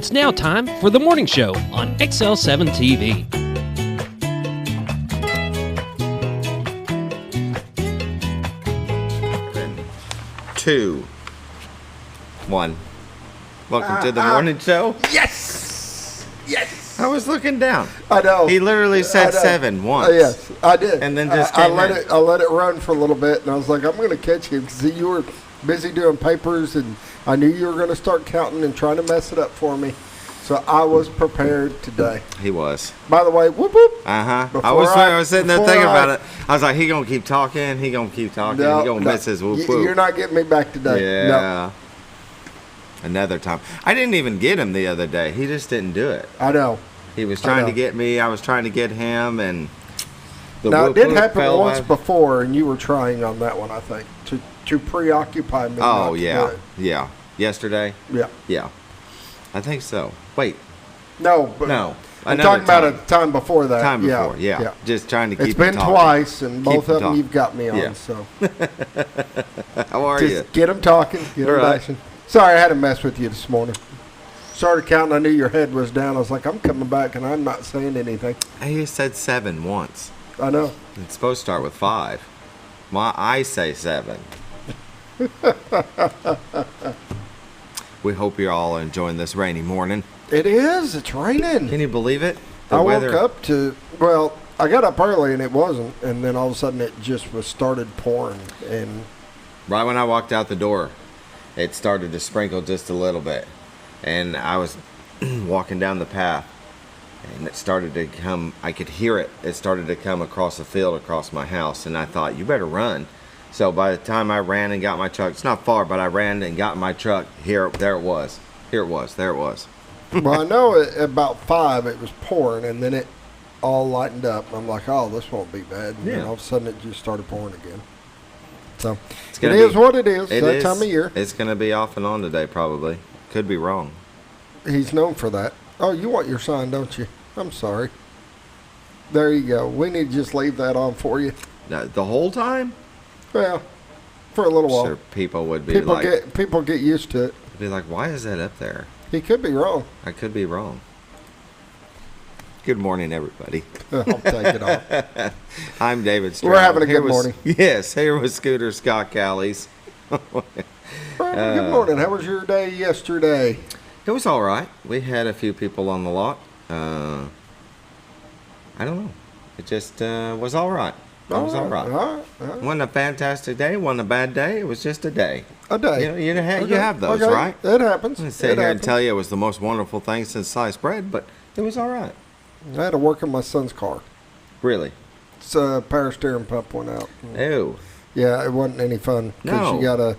It's now time for the morning show on XL7-TV. 2, 1. Welcome to the morning show. Yes! Yes! I was looking down. I know. He literally said 7 once. Yes, I did. And then just I came let in. it. I let it run for a little bit, and I was like, I'm going to catch him because you were busy doing papers, and I knew you were going to start counting and trying to mess it up for me. So I was prepared today. He was. By the way, whoop whoop. I Before was sitting there thinking before about it. I was like, he gonna keep talking. He gonna keep talking. No, he gonna miss his whoop whoop. You're not getting me back today. Yeah. Another time. I didn't even get him the other day. He just didn't do it. I know. He was trying to get me. I was trying to get him, and the Now, it whoop did whoop happen fell once by. before, and you were trying on that one, I think, to preoccupy me. not Oh to yeah, do it. yeah. Yesterday. Yeah. Yeah. I think so. Wait. No, but No. I'm Another talking about time. a time before that. Time before, yeah. Just trying to keep It's been him talking. twice, and both Keep him of them talking. you've got me on. Yeah. So How are just you? get them talking, get them Right. bashing. Sorry, I had to mess with you this morning. Started counting. I knew your head was down. I was like, I'm coming back, and I'm not saying anything. He said 7 once. I know. It's supposed to start with 5. I say 7. We hope you're all enjoying this rainy morning. It is. It's raining. Can you believe it? The I weather. woke up to, well, I got up early, and it wasn't. And then all of a sudden, it just was started pouring. And Right when I walked out the door, it started to sprinkle just a little bit. And I was walking down the path, and it started to come. I could hear it. It started to come across the field, across my house. And I thought, you better run. So by the time I ran and got my truck, it's not far, but I ran and got my truck. There it was. There it was. well, I know at about 5 it was pouring, and then it all lightened up. I'm like, oh, this won't be bad. And then Yeah. all of a sudden, it just started pouring again. So It's it gonna is be- what it is. It That is. time of year. It's going to be off and on today, probably. Could be wrong. He's known for that. Oh, you want your sign, don't you? I'm sorry. There you go. We need to just leave that on for you. The whole time? Well, for a little while. Sure, people would be People like, get used to it. why is that up there? He could be wrong. I could be wrong. Good morning, everybody. I'll take it off. I'm David Stroud. We're having a Here good was- morning. Yes, here was Scooter Scott Callies. Good morning. How was your day yesterday? It was all right. We had a few people on the lot. I don't know. It just was all right. It was all right. All right. Wasn't a fantastic day. Wasn't a bad day. It was just a day. A day. You Okay. have those, Okay. right? It happens. I It sit here and happens. tell you it was the most wonderful thing since sliced bread, but it was all right. I had to work on my son's car. Really? So power steering pump went out. Ew. Yeah, it wasn't any fun because No. you gotta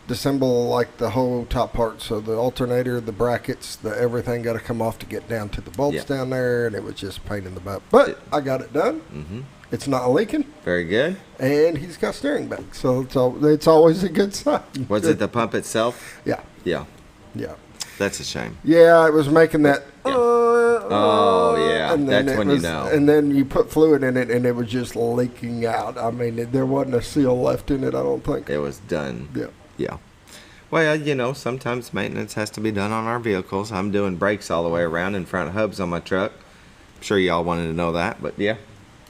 disassemble like the whole top part. So the alternator, the brackets, the everything got to come off to get down to the bolts Yeah. down there, and it was just a pain in the butt. But I got it done. Mm-hmm. It's not leaking, Very good. and he's got steering back, so it's always a good sign. Was it the pump itself? Yeah, Yeah. yeah, That's a shame. yeah. It was making that. Yeah. Oh, yeah. and then That's it when you was- know. And then you put fluid in it, and it was just leaking out. I mean, there wasn't a seal left in it. I don't think. It was done. Yeah. Yeah. Well, sometimes maintenance has to be done on our vehicles. I'm doing brakes all the way around in front of hubs on my truck. I'm sure y'all wanted to know that, but yeah.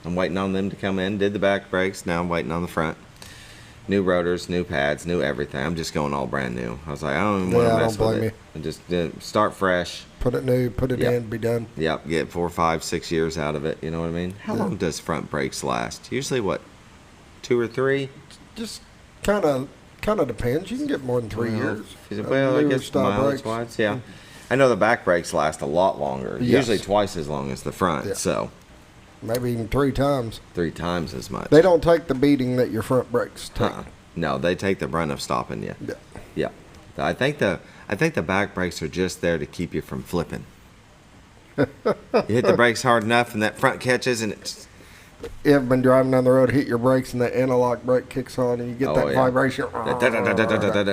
I'm waiting on them to come in. Did the back brakes. Now I'm waiting on the front. New rotors, new pads, new everything. I'm just going all brand new. I was like, I don't even want Yeah, to I mess don't with blame it. And just start fresh. Put it new, put it Yeah. in, be done. Yep, get 4, 5, 6 years out of it. You know what I mean? How long does front brakes last? Usually, what, 2 or 3? Just kind of depends. You can get more than 3 years. Well, I Newer guess style mileage brakes. wise, yeah. I know the back brakes last a lot longer. Yes. Usually twice as long as the front. Yeah. So Maybe even 3 times. 3 times as much. They don't take the beating that your front brakes take. No, they take the brunt of stopping you. Yeah. Yeah. I think the back brakes are just there to keep you from flipping. You hit the brakes hard enough, and that front catches, and it's You ever been driving down the road, hit your brakes, and that analog brake kicks on, and you get Oh, that yeah. vibration.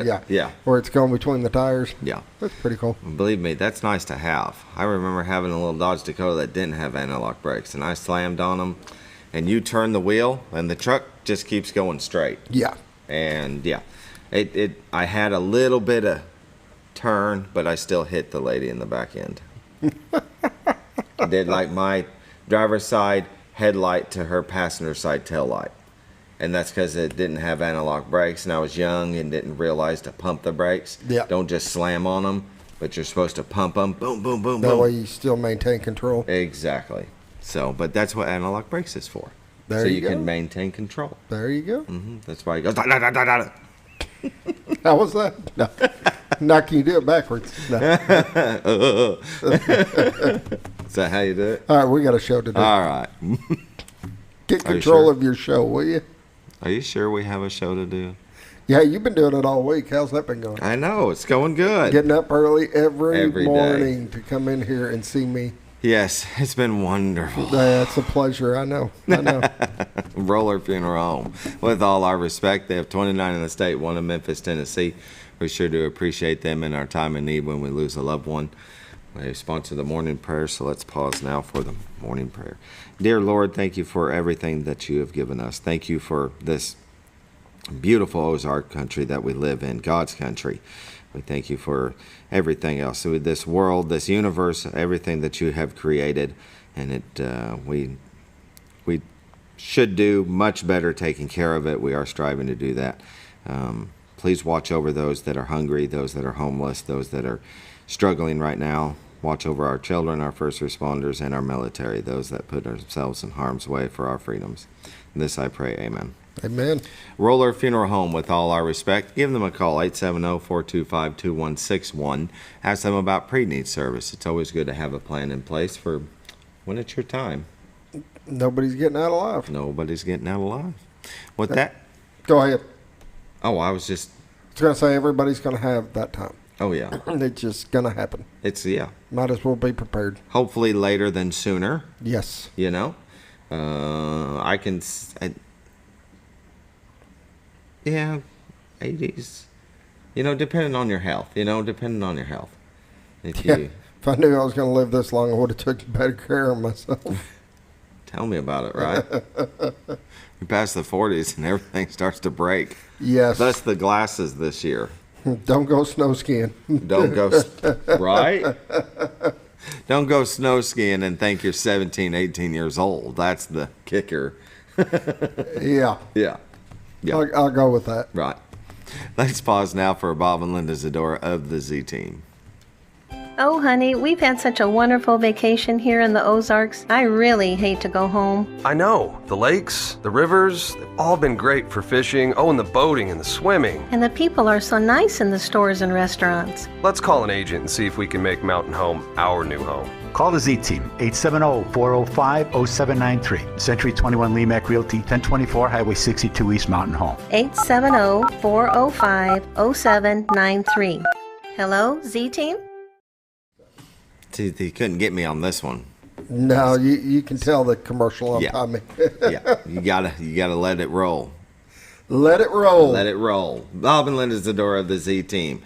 Yeah. Yeah. Where it's going between the tires. yeah. That's pretty cool. Believe me, that's nice to have. I remember having a little Dodge Dakota that didn't have analog brakes, and I slammed on them, and you turn the wheel, and the truck just keeps going straight. Yeah. And yeah, I had a little bit of turn, but I still hit the lady in the back end. I did like my driver's side headlight to her passenger side tail light. And that's because it didn't have analog brakes, and I was young and didn't realize to pump the brakes. Yeah. Don't just slam on them, but you're supposed to pump them. Boom, boom, boom, boom. That way you still maintain control. Exactly. So, but that's what analog brakes is for. There so you you go. can maintain control. There you go. That's why you go. Da, da, da, da, da. How was that? No. Now can you do it backwards? No. Is that how you do it? All right, we got a show to do. All right. Get Are you control sure? of your show, will you? Are you sure we have a show to do? Yeah, you've been doing it all week. How's that been going? I know. It's going good. Getting up early every day. morning to come in here and see me. Yes, it's been wonderful. That's a pleasure. I know. I know. Roller Funeral Home. With all our respect, they have 29 in the state, one in Memphis, Tennessee. We sure do appreciate them in our time of need when we lose a loved one. They sponsor the morning prayer, so let's pause now for the morning prayer. Dear Lord, thank you for everything that you have given us. Thank you for this beautiful Ozark country that we live in, God's country. We thank you for everything else, with this world, this universe, everything that you have created, and we should do much better taking care of it. We are striving to do that. Please watch over those that are hungry, those that are homeless, those that are struggling right now. Watch over our children, our first responders, and our military, those that put themselves in harm's way for our freedoms. This I pray, amen. Amen. Roller Funeral Home, with all our respect, give them a call, 870-425-2161. Ask them about pre-need service. It's always good to have a plan in place for when it's your time. Nobody's getting out alive. Nobody's getting out alive. With that, Go ahead. oh, I was just, I was going to say everybody's going to have that time. oh yeah, It's just going to happen. it's, yeah, Might as well be prepared. hopefully later than sooner, Yes. you know. Yeah, 80s. You know, depending on your health. If Yeah. you If I knew I was going to live this long, I would have took better care of myself. tell me about it, right? You pass the 40s and everything starts to break. Yes. That's the glasses this year. Don't go snow skiing. Don't go, right? Don't go snow skiing and think you're 17, 18 years old. That's the kicker. Yeah. Yeah. Yeah. I'll go with that. Right. Let's pause now for Bob and Linda Zadora of the Z Team. Oh, honey, we've had such a wonderful vacation here in the Ozarks. I really hate to go home. I know. The lakes, the rivers, they've all been great for fishing. Oh, and the boating and the swimming. And the people are so nice in the stores and restaurants. Let's call an agent and see if we can make Mountain Home our new home. Call the Z-Team, 870-405-0793. Century 21 Lemac Realty, 1024 Highway 62 East Mountain Home. 870-405-0793. Hello, Z-Team? See, he couldn't get me on this one. No, you can tell the commercial on Yeah. timing. Yeah, you gotta let it roll. Let it roll. Let it roll. Bob and Linda Zadora of the Z Team.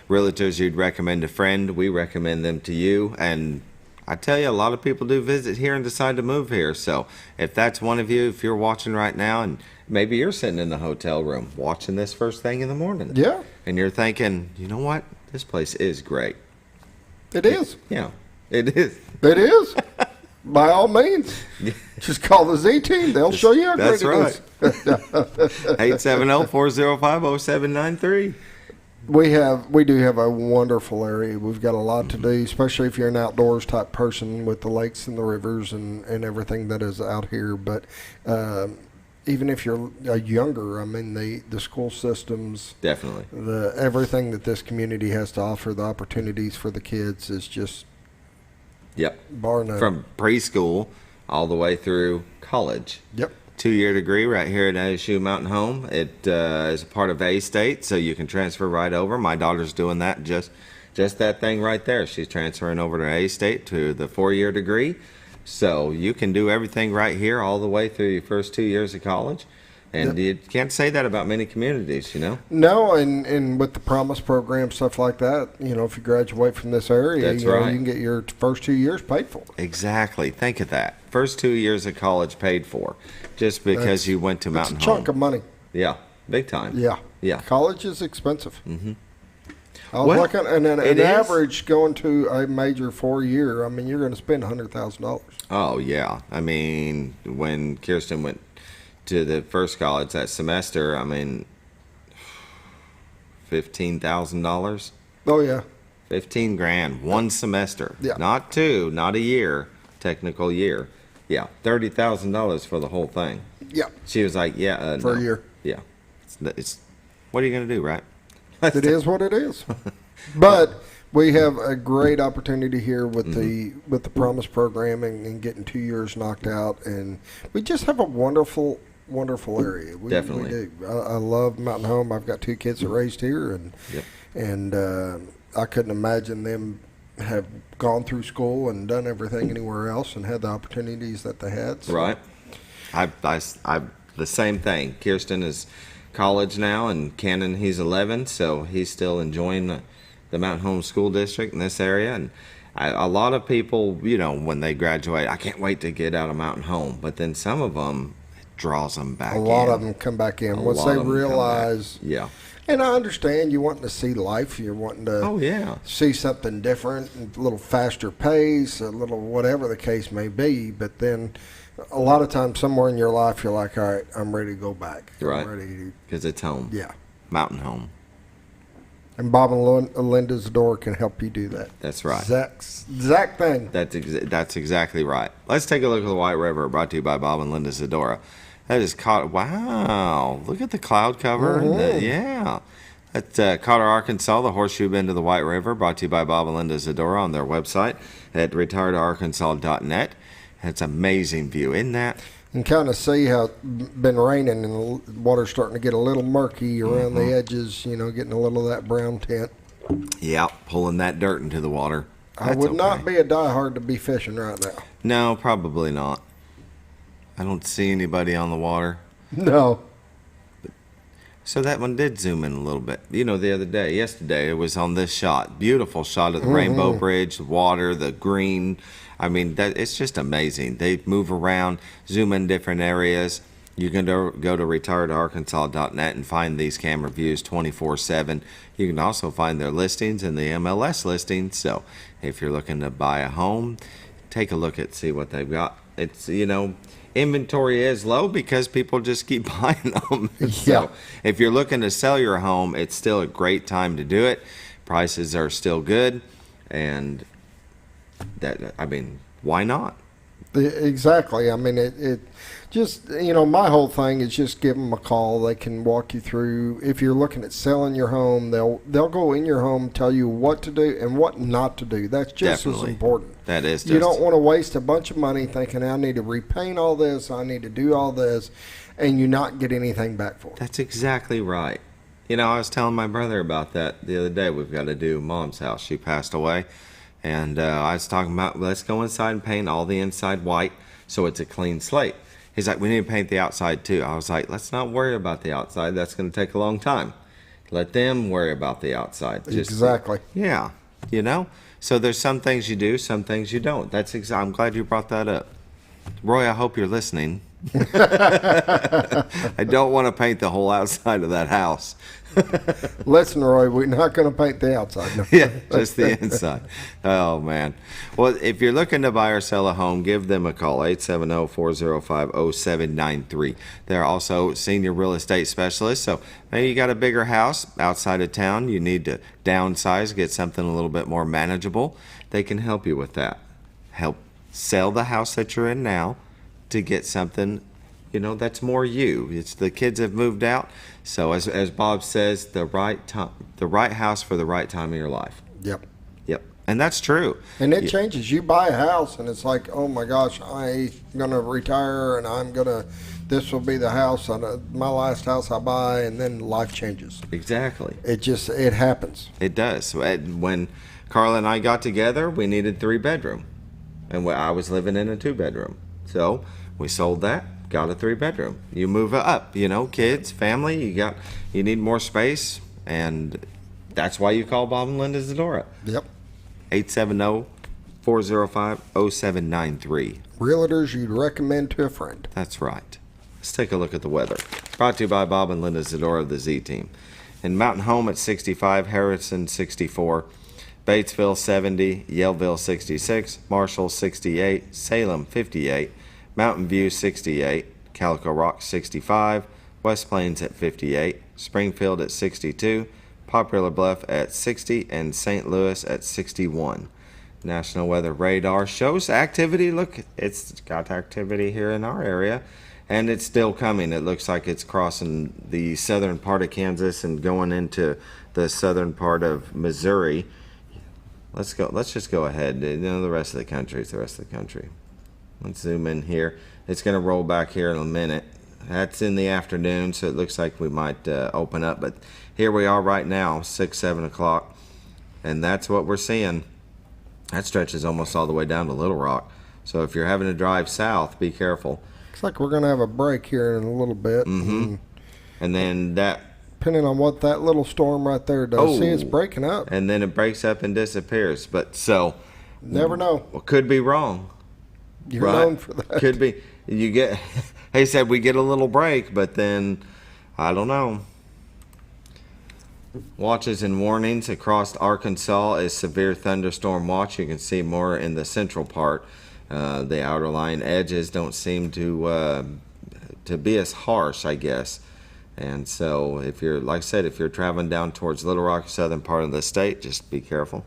Realtors you'd recommend a friend, we recommend them to you. And I tell you, a lot of people do visit here and decide to move here. So if that's one of you, if you're watching right now, and maybe you're sitting in the hotel room watching this first thing in the morning. Yeah. And you're thinking, you know what? This place is great. It is. Yeah, it is. It is. By all means. Just call the Z Team. They'll show you how great That's it is. right. 870-405-0793. We do have a wonderful area. We've got a lot to do, especially if you're an outdoors type person with the lakes and the rivers and everything that is out here. But even if you're younger, I mean, the school systems, Definitely. everything that this community has to offer, the opportunities for the kids is just Yep. bar none. From preschool all the way through college. Yep. 2-year degree right here at ASU Mountain Home. It is a part of A-State, so you can transfer right over. My daughter's doing that, just that thing right there. She's transferring over to A-State to the 4-year degree. So you can do everything right here all the way through your first 2 years of college. And you can't say that about many communities, you know? No, and with the Promise program, stuff like that, if you graduate from this area, That's you right. can get your first 2 years paid for. Exactly. Think of that. First 2 years of college paid for just because you went to Mountain It's a Home. chunk of money. Yeah, big time. Yeah. Yeah. College is expensive. I was looking, and then an is. average going to a major 4-year, I mean, you're going to spend $100,000. Oh, yeah. I mean, when Kirsten went to the first college that semester, I mean, $15,000. Oh, yeah. 15 grand, one semester. Yeah. Not two, not a year, technical year. Yeah, $30,000 for the whole thing. Yeah. She was like, yeah, For no. a year. Yeah. It's what are you going to do, right? It is what it is. But we have a great opportunity here with the Promise program and getting 2 years knocked out, and we just have a wonderful area. We Definitely. do. I love Mountain Home. I've got 2 kids that raised here, and I couldn't imagine them have gone through school and done everything anywhere else and had the opportunities that they had. So. Right. I the same thing. Kirsten is college now, and Cannon, he's 11, so he's still enjoying the Mountain Home School District in this area. And a lot of people, you know, when they graduate, I can't wait to get out of Mountain Home. But then some of them, it draws them back in. A lot of them come back in once they realize. Yeah. And I understand you wanting to see life. You're wanting to see something different, a little faster pace, a little whatever the case may be. But then a lot of times somewhere in your life you're like, all right, I'm ready to go back. Right. I'm ready Because it's home. Yeah. Mountain Home. And Bob and Linda's door can help you do that. That's right. Exact thing. That's exactly right. Let's take a look at the White River, brought to you by Bob and Linda Zadora. That is caught. Wow! Look at the cloud cover. Yeah, that's Cotter, Arkansas. The Horseshoe Bend to the White River, brought to you by Bob and Linda Zadora on their website at retiredarkansas.net. It's an amazing view, isn't that? And kind of see how it's been raining and the water's starting to get a little murky around the edges. You know, getting a little of that brown tint. Yeah, pulling that dirt into the water. I would not be a diehard to be fishing right now. No, probably not. I don't see anybody on the water. No. So that one did zoom in a little bit. You know, yesterday, it was on this shot. Beautiful shot of the Rainbow Bridge, the water, the green. I mean, it's just amazing. They move around, zoom in different areas. You can go to retiredarkansas.net and find these camera views 24/7. You can also find their listings in the MLS listings. So if you're looking to buy a home, take a look see what they've got. It's, you know, inventory is low because people just keep buying them. So if you're looking to sell your home, it's still a great time to do it. Prices are still good, and why not? Exactly. I mean, it just, you know, my whole thing is just give them a call. They can walk you through. If you're looking at selling your home, they'll go in your home, tell you what to do and what not to do. That's just as important. That is. You don't want to waste a bunch of money thinking, I need to repaint all this, I need to do all this, and you not get anything back for it. That's exactly right. You know, I was telling my brother about that the other day. We've got to do Mom's house. She passed away. And I was talking about, let's go inside and paint all the inside white so it's a clean slate. He's like, we need to paint the outside too. I was like, let's not worry about the outside. That's going to take a long time. Let them worry about the outside. Exactly. Yeah. You know? So there's some things you do, some things you don't. I'm glad you brought that up. Roy, I hope you're listening. I don't want to paint the whole outside of that house. Listen, Roy, we're not going to paint the outside. No. Yeah, just the inside. Oh, man. Well, if you're looking to buy or sell a home, give them a call, 870-405-0793. They're also senior real estate specialists. So maybe you got a bigger house outside of town. You need to downsize, get something a little bit more manageable. They can help you with that. Help sell the house that you're in now to get something, you know, that's more you. It's the kids have moved out. So as Bob says, the right house for the right time of your life. Yep. And that's true. And it changes. You buy a house and it's like, oh my gosh, I'm going to retire and this will be the house, my last house I buy, and then life changes. Exactly. It happens. It does. When Carla and I got together, we needed 3-bedroom. And I was living in a 2-bedroom. So we sold that. Got a 3-bedroom. You move up, you know, kids, family, you need more space, and that's why you call Bob and Linda Zadora. Yep. 870-405-0793. Realtors you'd recommend to a friend. That's right. Let's take a look at the weather. Brought to you by Bob and Linda Zadora of the Z Team. And Mountain Home at 65, Harrison 64, Batesville 70, Yellville 66, Marshall 68, Salem 58, Mountain View 68, Calico Rock 65, West Plains at 58, Springfield at 62, Popular Bluff at 60, and St. Louis at 61. National Weather Radar shows activity. Look, it's got activity here in our area, and it's still coming. It looks like it's crossing the southern part of Kansas and going into the southern part of Missouri. Let's go. Let's just go ahead. You know, the rest of the country is the rest of the country. Let's zoom in here. It's going to roll back here in a minute. That's in the afternoon, so it looks like we might open up. But here we are right now, 6, 7 o'clock, and that's what we're seeing. That stretches almost all the way down to Little Rock. So if you're having to drive south, be careful. Looks like we're going to have a break here in a little bit. And then that... Depending on what that little storm right there does. See, it's breaking up. And then it breaks up and disappears. But so... Never know. Well, could be wrong. You're known for that. Could be. You get... He said we get a little break, but then... I don't know. Watches and warnings across Arkansas is severe thunderstorm watch. You can see more in the central part. The outer line edges don't seem to be as harsh, I guess. And so if you're, like I said, if you're traveling down towards Little Rock, southern part of the state, just be careful.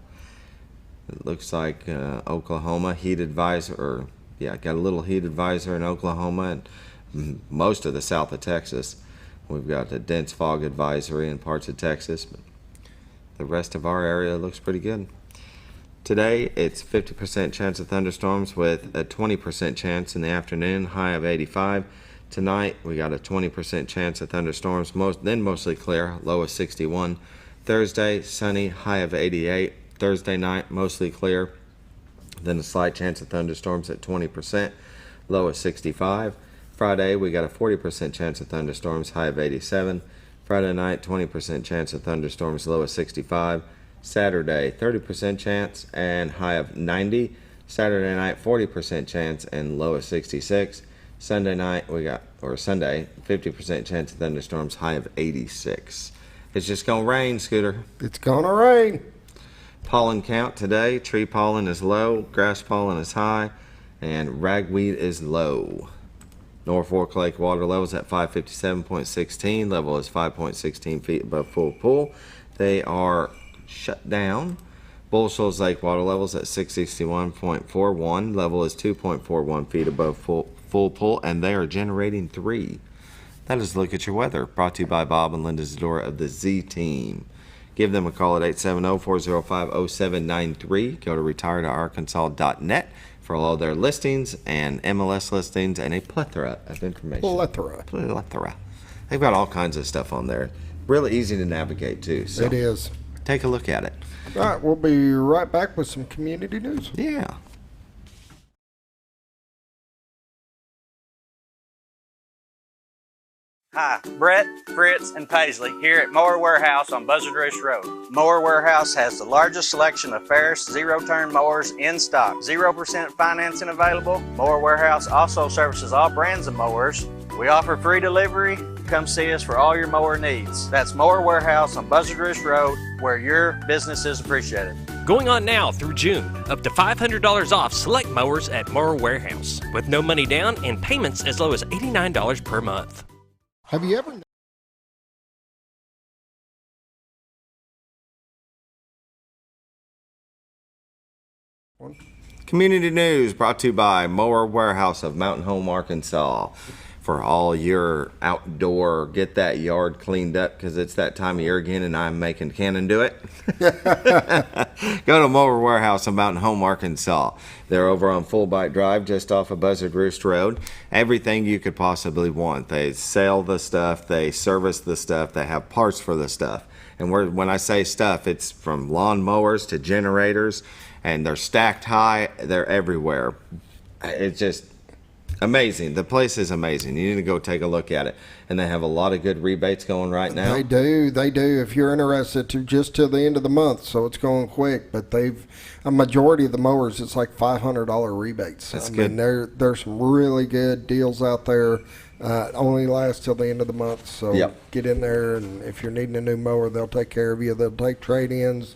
It looks like Oklahoma heat advisor, or yeah, got a little heat advisor in Oklahoma and most of the south of Texas. We've got a dense fog advisory in parts of Texas, but the rest of our area looks pretty good. Today, it's 50% chance of thunderstorms with a 20% chance in the afternoon, high of 85. Tonight, we got a 20% chance of thunderstorms, then mostly clear, low of 61. Thursday, sunny, high of 88. Thursday night, mostly clear, then a slight chance of thunderstorms at 20%, low of 65. Friday, we got a 40% chance of thunderstorms, high of 87. Friday night, 20% chance of thunderstorms, low of 65. Saturday, 30% chance and high of 90. Saturday night, 40% chance and low of 66. Sunday night, Sunday, 50% chance of thunderstorms, high of 86. It's just going to rain, Scooter. It's going to rain. Pollen count today, tree pollen is low, grass pollen is high, and ragweed is low. Norfolk Lake water levels at 557.16. Level is 5.16 feet above full pool. They are shut down. Bull Shoals Lake water levels at 661.41. Level is 2.41 feet above full pool, and they are generating 3. That is a look at your weather. Brought to you by Bob and Linda Zadora of the Z Team. Give them a call at 870-405-0793. Go to retiredarkansas.net for all their listings and MLS listings and a plethora of information. Plethora. They've got all kinds of stuff on there. Really easy to navigate, too. So it is. Take a look at it. All right, we'll be right back with some community news. Yeah. Hi, Brett, Fritz, and Paisley here at Mower Warehouse on Buzzard Roost Road. Mower Warehouse has the largest selection of Ferris zero-turn mowers in stock. 0% financing available. Mower Warehouse also services all brands of mowers. We offer free delivery. Come see us for all your mower needs. That's Mower Warehouse on Buzzard Roost Road, where your business is appreciated. Going on now through June. Up to $500 off select mowers at Mower Warehouse. With no money down and payments as low as $89 per month. Have you ever... Community news brought to you by Mower Warehouse of Mountain Home, Arkansas. For all your outdoor, get that yard cleaned up because it's that time of year again and I'm making Cannon do it. Go to Mower Warehouse of Mountain Home, Arkansas. They're over on Fullbite Drive just off of Buzzard Roost Road. Everything you could possibly want. They sell the stuff, they service the stuff, they have parts for the stuff. And when I say stuff, it's from lawn mowers to generators, and they're stacked high, they're everywhere. It's just amazing. The place is amazing. You need to go take a look at it. And they have a lot of good rebates going right now. They do. If you're interested, just till the end of the month, so it's going quick. But a majority of the mowers, it's like $500 rebates. That's good. There's some really good deals out there. Only lasts till the end of the month, so get in there, and if you're needing a new mower, they'll take care of you. They'll take trade-ins.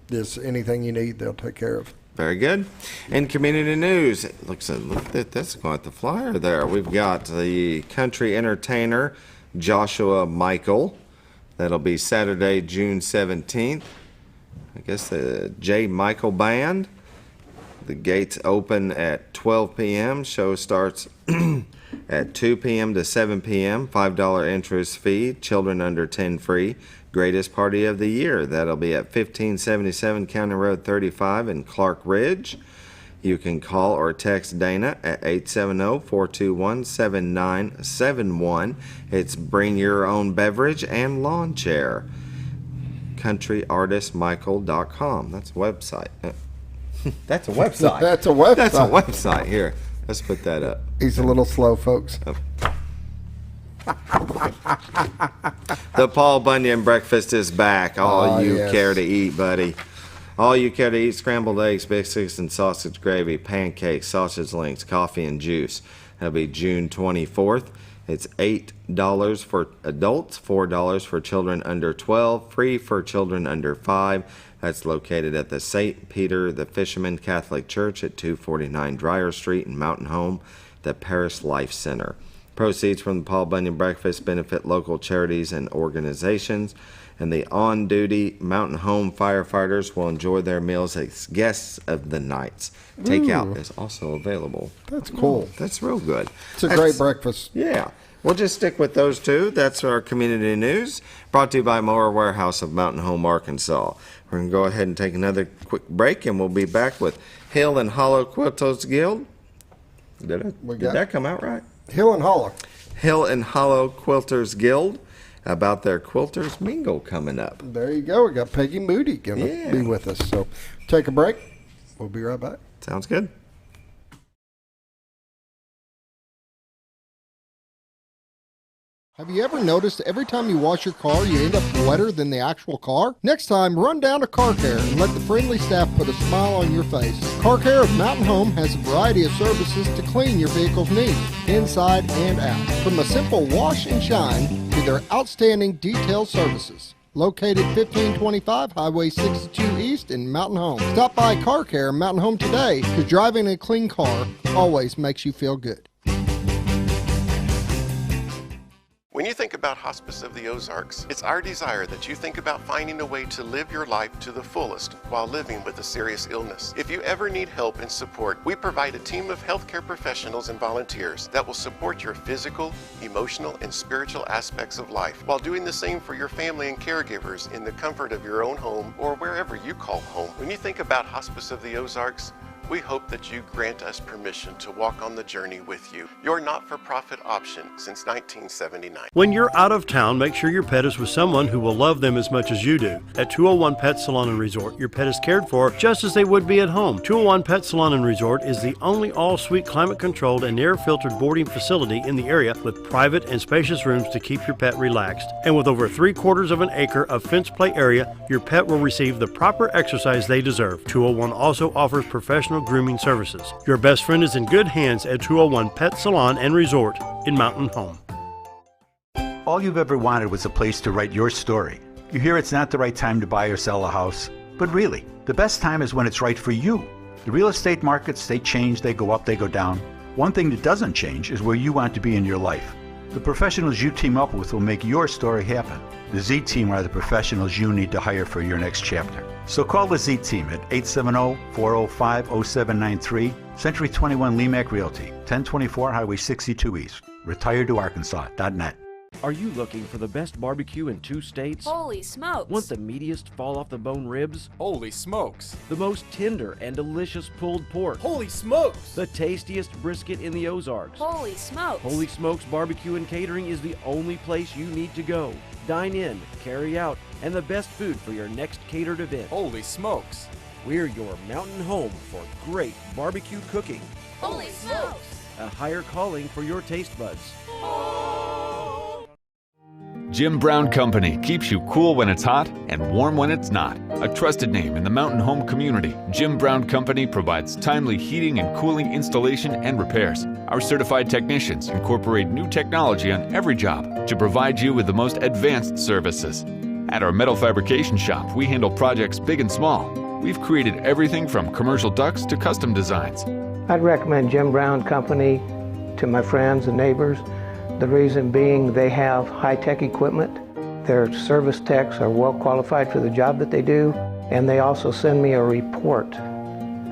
Just anything you need, they'll take care of. Very good. And community news. Look at this going at the flyer there. We've got the country entertainer Joshua Michael. That'll be Saturday, June 17th. I guess the J. Michael Band. The gates open at 12 p.m. Show starts at 2 p.m. to 7 p.m. $5 entrance fee. Children under 10 free. Greatest party of the year. That'll be at 1577 County Road 35 in Clark Ridge. You can call or text Dana at 870-421-7971. It's bring your own beverage and lawn chair. CountryArtistMichael.com. That's a website. That's a website. That's a website. That's a website. Here, let's put that up. He's a little slow, folks. The Paul Bunyan breakfast is back. All you care to eat, buddy. All you care to eat: scrambled eggs, biscuits, and sausage gravy, pancakes, sausage links, coffee, and juice. That'll be June 24th. It's $8 for adults, $4 for children under 12, free for children under 5. That's located at the St. Peter the Fisherman Catholic Church at 249 Dryer Street in Mountain Home, the Paris Life Center. Proceeds from the Paul Bunyan Breakfast benefit local charities and organizations, and the on-duty Mountain Home firefighters will enjoy their meals as guests of the nights. Takeout is also available. That's cool. That's real good. It's a great breakfast. Yeah. We'll just stick with those two. That's our community news, brought to you by Mower Warehouse of Mountain Home, Arkansas. We're going to go ahead and take another quick break, and we'll be back with Hill and Hollow Quilters Guild. Did that come out right? Hill and Hollow. Hill and Hollow Quilters Guild, about their Quilters Mingle coming up. There you go. We got Peggy Moody going to be with us. So take a break. We'll be right back. Sounds good. Have you ever noticed every time you wash your car, you end up wetter than the actual car? Next time, run down to Car Care and let the friendly staff put a smile on your face. Car Care of Mountain Home has a variety of services to clean your vehicle's needs, inside and out. From a simple wash and shine to their outstanding detailed services. Located 1525 Highway 62 East in Mountain Home. Stop by Car Care Mountain Home today, because driving a clean car always makes you feel good. When you think about Hospice of the Ozarks, it's our desire that you think about finding a way to live your life to the fullest while living with a serious illness. If you ever need help and support, we provide a team of healthcare professionals and volunteers that will support your physical, emotional, and spiritual aspects of life while doing the same for your family and caregivers in the comfort of your own home or wherever you call home. When you think about Hospice of the Ozarks, we hope that you grant us permission to walk on the journey with you. Your not-for-profit option since 1979. When you're out of town, make sure your pet is with someone who will love them as much as you do. At 201 Pet Salon and Resort, your pet is cared for just as they would be at home. 201 Pet Salon and Resort is the only all-suite climate-controlled and air-filtered boarding facility in the area with private and spacious rooms to keep your pet relaxed. And with over 3/4 of an acre of fenced play area, your pet will receive the proper exercise they deserve. 201 also offers professional grooming services. Your best friend is in good hands at 201 Pet Salon and Resort in Mountain Home. All you've ever wanted was a place to write your story. You hear it's not the right time to buy or sell a house, but really, the best time is when it's right for you. The real estate markets, they change, they go up, they go down. One thing that doesn't change is where you want to be in your life. The professionals you team up with will make your story happen. The Z Team are the professionals you need to hire for your next chapter. So call the Z Team at 870-405-0793, Century 21 Lemac Realty, 1024 Highway 62 East, retiredtoarkansas.net. Are you looking for the best barbecue in 2 states? Holy smokes! Want the meatiest fall-off-the-bone ribs? Holy smokes! The most tender and delicious pulled pork? Holy smokes! The tastiest brisket in the Ozarks? Holy smokes! Holy Smokes Barbecue and Catering is the only place you need to go. Dine in, carry out, and the best food for your next catered event. Holy smokes! We're your mountain home for great barbecue cooking. Holy smokes! A higher calling for your taste buds. Jim Brown Company keeps you cool when it's hot and warm when it's not. A trusted name in the mountain home community, Jim Brown Company provides timely heating and cooling installation and repairs. Our certified technicians incorporate new technology on every job to provide you with the most advanced services. At our metal fabrication shop, we handle projects big and small. We've created everything from commercial ducts to custom designs. I'd recommend Jim Brown Company to my friends and neighbors. The reason being they have high-tech equipment. Their service techs are well qualified for the job that they do, and they also send me a report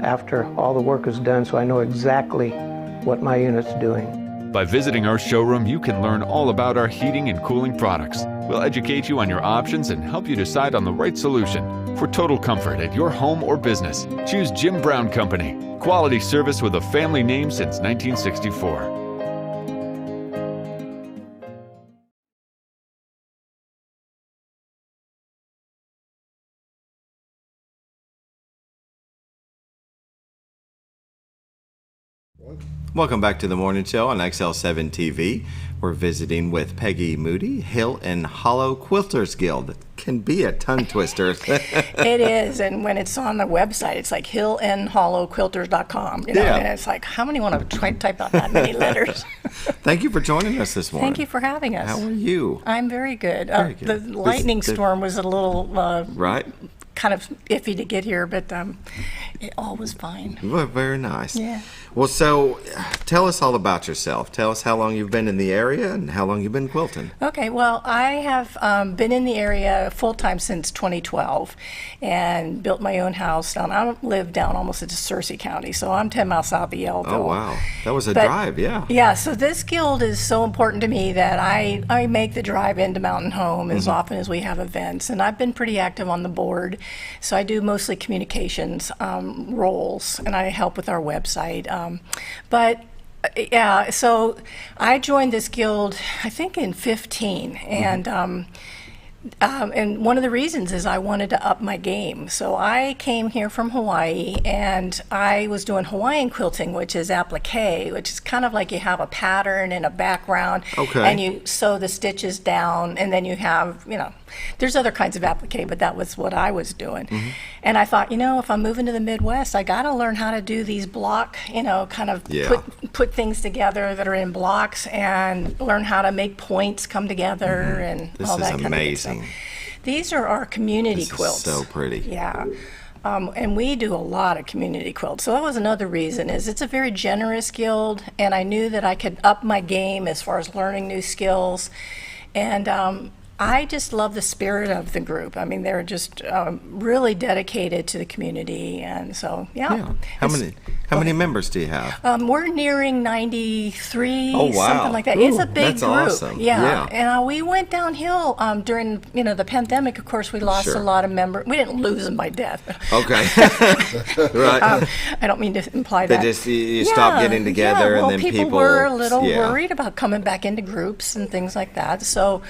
after all the work is done so I know exactly what my unit's doing. By visiting our showroom, you can learn all about our heating and cooling products. We'll educate you on your options and help you decide on the right solution. For total comfort at your home or business, choose Jim Brown Company. Quality service with a family name since 1964. Welcome back to the morning show on XL7-TV. We're visiting with Peggy Moody, Hill and Hollow Quilters Guild. It can be a tongue twister. It is, and when it's on the website, it's like hillandhollowquilters.com. Yeah. And it's like, how many want to type out that many letters? Thank you for joining us this morning. Thank you for having us. How are you? I'm very good. Very good. The lightning storm was a little right? kind of iffy to get here, but it all was fine. Well, very nice. Yeah. Well, so tell us all about yourself. Tell us how long you've been in the area and how long you've been quilting. Okay, well, I have been in the area full-time since 2012 and built my own house down. I live down almost into Searcy County, so I'm 10 miles south of Yellville. Oh, wow. That was a drive, yeah. Yeah, so this guild is so important to me that I make the drive into Mountain Home as often as we have events, and I've been pretty active on the board. So I do mostly communications roles, and I help with our website. Yeah, so I joined this guild, I think in 15, and one of the reasons is I wanted to up my game. So I came here from Hawaii, and I was doing Hawaiian quilting, which is applique, which is kind of like you have a pattern and a background, and you sew the stitches down, and then you have, there's other kinds of applique, but that was what I was doing. And I thought, if I'm moving to the Midwest, I got to learn how to do these block, kind of put things together that are in blocks and learn how to make points come together and all that kind of stuff. These are our community quilts. So pretty. Yeah. And we do a lot of community quilts. So that was another reason, is it's a very generous guild, and I knew that I could up my game as far as learning new skills. And I just love the spirit of the group. I mean, they're just really dedicated to the community, and so How many members do you have? We're nearing 93, oh, wow. something like that. Ooh, It's a big that's group. Awesome. Yeah. And we went downhill during the pandemic. Of course, we lost a lot of members. We didn't lose them by death. Okay. Right. I don't mean to imply that. You stopped getting together, and then people were a little worried about coming back into groups and things like that. So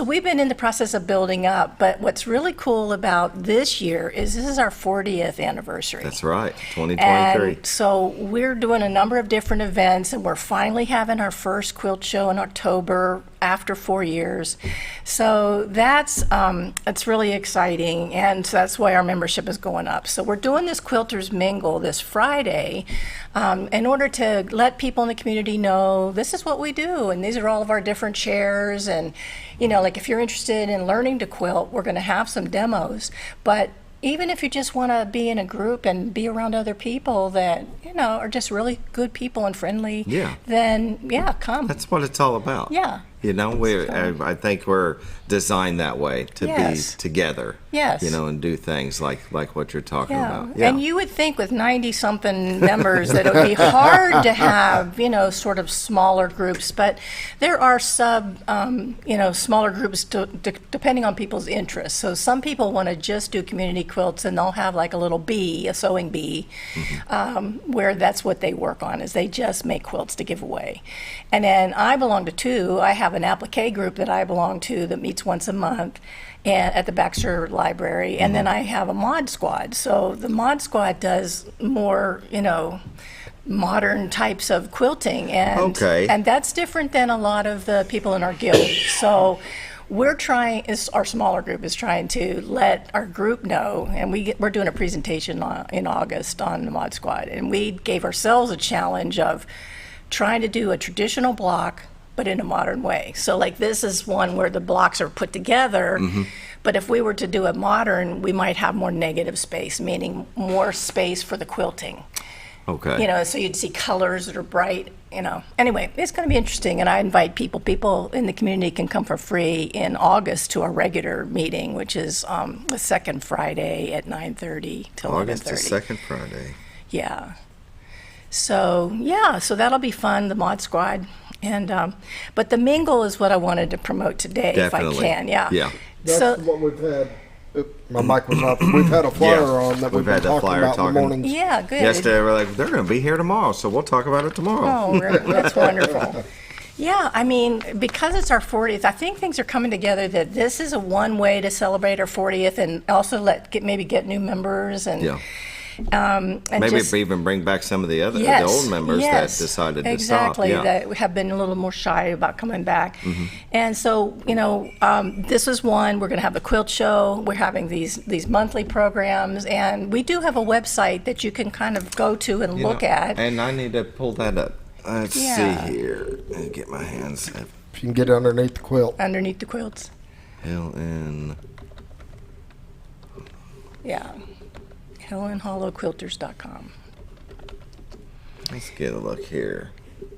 we've been in the process of building up. But what's really cool about this year is this is our 40th anniversary. That's right, 2023. And so we're doing a number of different events, and we're finally having our first quilt show in October after 4 years. So that's really exciting, and so that's why our membership is going up. So we're doing this Quilters Mingle this Friday in order to let people in the community know this is what we do, and these are all of our different chairs. And like if you're interested in learning to quilt, we're going to have some demos. But even if you just want to be in a group and be around other people that are just really good people and friendly, then come. That's what it's all about. Yeah. I think we're designed that way to be together. Yes. And do things like what you're talking about. Yeah. And you would think with 90-something members that it would be hard to have, sort of smaller groups, but there are smaller groups depending on people's interests. So some people want to just do community quilts, and they'll have like a little bee, a sewing bee, where that's what they work on, is they just make quilts to give away. And then I belong to two. I have an applique group that I belong to that meets once a month and at the Baxter Library, and then I have a mod squad. So the mod squad does more, modern types of quilting, and that's different than a lot of the people in our guild. So we're trying, our smaller group is trying to let our group know, and we're doing a presentation in August on the Mod Squad, and we gave ourselves a challenge of trying to do a traditional block, but in a modern way. So like this is one where the blocks are put together, but if we were to do it modern, we might have more negative space, meaning more space for the quilting. Okay. You know, so you'd see colors that are bright, you know. Anyway, it's going to be interesting, and I invite people. People in the community can come for free in August to our regular meeting, which is the second Friday at 9:30 till 11:30. August the second Friday. Yeah. So, yeah, so that'll be fun, the Mod Squad. And but the mingle is what I wanted to promote today, Definitely. if I can. Yeah. Yeah. That's So- what we've had. My mic was off. We've had a flyer on that we've been had that talking flyer about in the mornings. Yeah, good. Yesterday, we're like, they're going to be here tomorrow, so we'll talk about it tomorrow. Oh, that's wonderful. Yeah, I mean, because it's our 40th, I think things are coming together that this is a one way to celebrate our 40th and also maybe get new members and Yeah. and Maybe just, even bring back some of the other yes, the old members yes, that decided exactly, to stop. Yeah. that have been a little more shy about coming back. Mhm. And so, you know, this is one. We're going to have the quilt show. We're having these monthly programs, and we do have a website that you can kind of go to and You look know, at. And I need to pull that up. Let's Yeah. see here. Let me get my hands. If you can get underneath the quilt. Underneath the quilts. LN. Yeah. HelenHollowQuilters.com. Let's get a look here.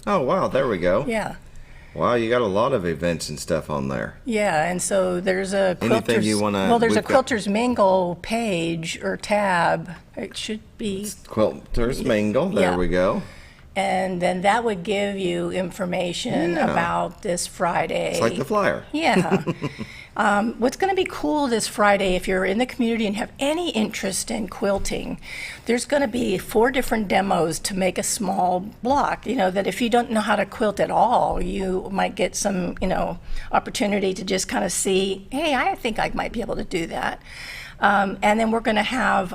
Oh, wow. There we go. Yeah. Wow, you got a lot of events and stuff on there. Yeah, and so there's a Anything Quilters, you wanna- well, there's a we've got- Quilters Mingle page or tab. It should be, Quilters Mingle. There Yeah. we go. and then that would give you information Yeah. about this Friday. It's like the flyer. Yeah. What's going to be cool this Friday, if you're in the community and have any interest in quilting, there's going to be 4 different demos to make a small block. You know, that if you don't know how to quilt at all, you might get some, you know, opportunity to just kind of see, hey, I think I might be able to do that. And then we're going to have,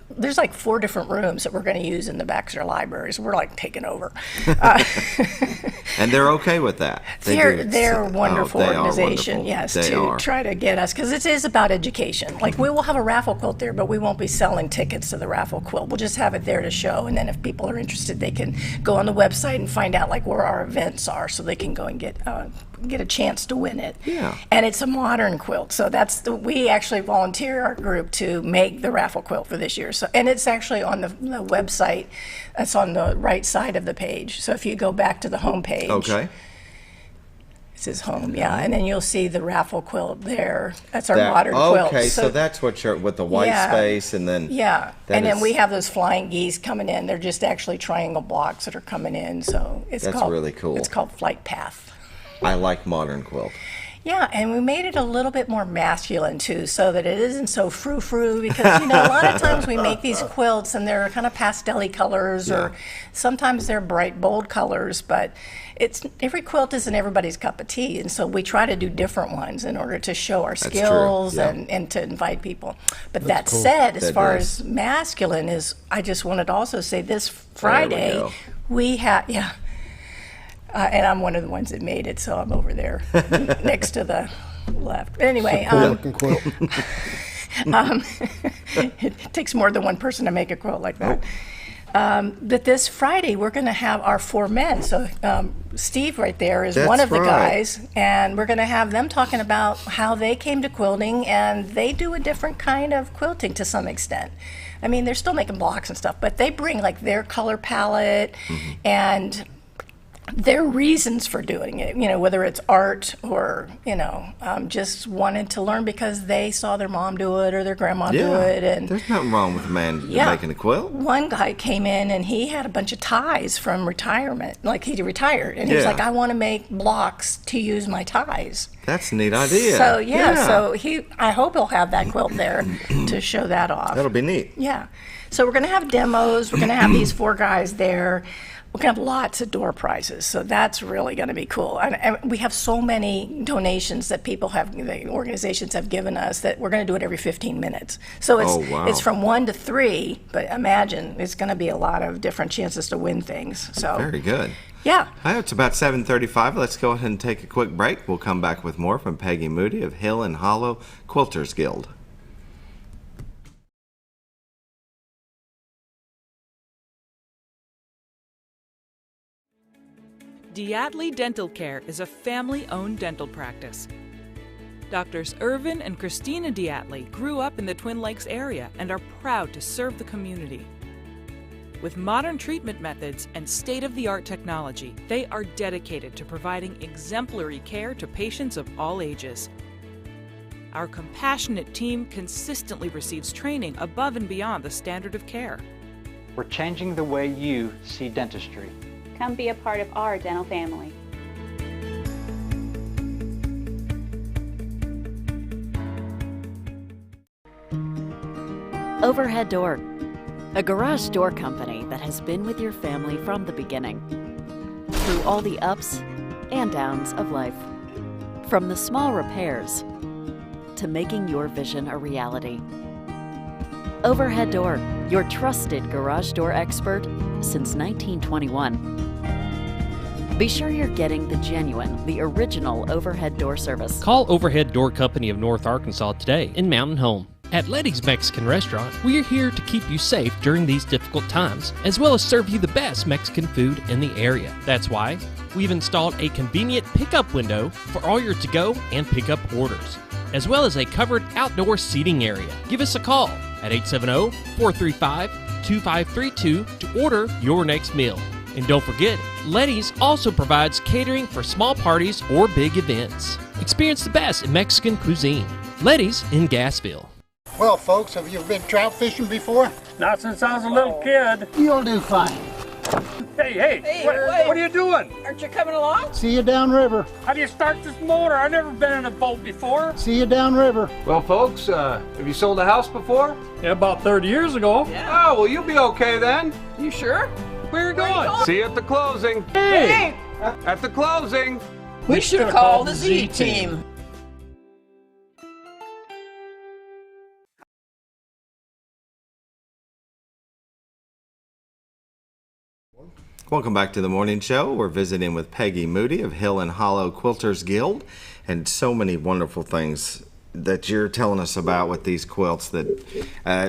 there's like 4 different rooms that we're going to use in the Baxter Libraries. We're like taking over. And they're okay with that. They're a wonderful they are organization, wonderful. yes, They to are. try to get us, because it is about education. Like, we will have a raffle quilt there, but we won't be selling tickets to the raffle quilt. We'll just have it there to show, and then if people are interested, they can go on the website and find out like where our events are, so they can go and get a chance to win it. Yeah. And it's a modern quilt, so we actually volunteer our group to make the raffle quilt for this year. So, and it's actually on the website. It's on the right side of the page. So if you go back to the home page. Okay. It says home, yeah, and then you'll see the raffle quilt there. That's our That- modern quilt. Okay, so that's what you're with the white Yeah. space, and then Yeah, that and then is- we have those flying geese coming in. They're just actually triangle blocks that are coming in. So it's That's called, really cool. It's called Flight Path. I like modern quilt. Yeah, and we made it a little bit more masculine too, so that it isn't so frou-frou, because, you know, a lot of times we make these quilts and they're kind of pastel-y colors, or sometimes they're bright, bold colors, but every quilt isn't everybody's cup of tea, and so we try to do different ones in order to show our That's true, skills yeah. and to invite people. But That's that cool. said, as That far does. as masculine is, I just wanted to also say this Friday, go. we have, yeah. And I'm one of the ones that made it, so I'm over there next to the left. But anyway, Looking quilt. it takes more than one person to make a quilt like that. But this Friday, we're going to have our 4 men. So Steve right there is one That's of the right. guys, and we're going to have them talking about how they came to quilting, and they do a different kind of quilting to some extent. I mean, they're still making blocks and stuff, but they bring like their color palette and their reasons for doing it, you know, whether it's art or, you know, just wanted to learn because they saw their mom do it or their grandma do it. And there's nothing wrong with a man Yeah. making a quilt. one guy came in and he had a bunch of ties from retirement, like he retired, and he was Yeah. like, I want to make blocks to use my ties. That's a neat idea. So so I hope he'll have that quilt there to show that off. That'll be neat. Yeah. So we're going to have demos. We're going to have these 4 guys there. We're going to have lots of door prizes. So that's really going to be cool. And we have so many donations that people have, the organizations have given us, that we're going to do it every 15 minutes. So it's from 1 to 3, but imagine it's going to be a lot of different chances to win things. So Very good. Yeah. All right, it's about 7:35. Let's go ahead and take a quick break. We'll come back with more from Peggy Moody of Hill and Hollow Quilters Guild. Diatley Dental Care is a family-owned dental practice. Doctors Irvin and Christina Diatley grew up in the Twin Lakes area and are proud to serve the community. With modern treatment methods and state-of-the-art technology, they are dedicated to providing exemplary care to patients of all ages. Our compassionate team consistently receives training above and beyond the standard of care. We're changing the way you see dentistry. Come be a part of our dental family. Overhead Door, a garage door company that has been with your family from the beginning, through all the ups and downs of life. From the small repairs to making your vision a reality. Overhead Door, your trusted garage door expert since 1921. Be sure you're getting the genuine, the original overhead door service. Call Overhead Door Company of North Arkansas today in Mountain Home. At Letty's Mexican Restaurant, we are here to keep you safe during these difficult times, as well as serve you the best Mexican food in the area. That's why we've installed a convenient pickup window for all your to-go and pickup orders, as well as a covered outdoor seating area. Give us a call at 870-435-2532 to order your next meal. And don't forget, Letty's also provides catering for small parties or big events. Experience the best in Mexican cuisine. Letty's in Gassville. Well, folks, have you been trout fishing before? Not since I was a little kid. You'll do fine. Hey, what are you doing? Aren't you coming along? See you downriver. How do you start this motor? I've never been in a boat before. See you downriver. Well, folks, have you sold a house before? Yeah, about 30 years ago. Yeah. Oh, well, you'll be okay then. You sure? Where are you going? See you at the closing. Hey! At the closing. We should have called the Z-Team. Welcome back to the morning show. We're visiting with Peggy Moody of Hill and Hollow Quilters Guild, and so many wonderful things that you're telling us about with these quilts that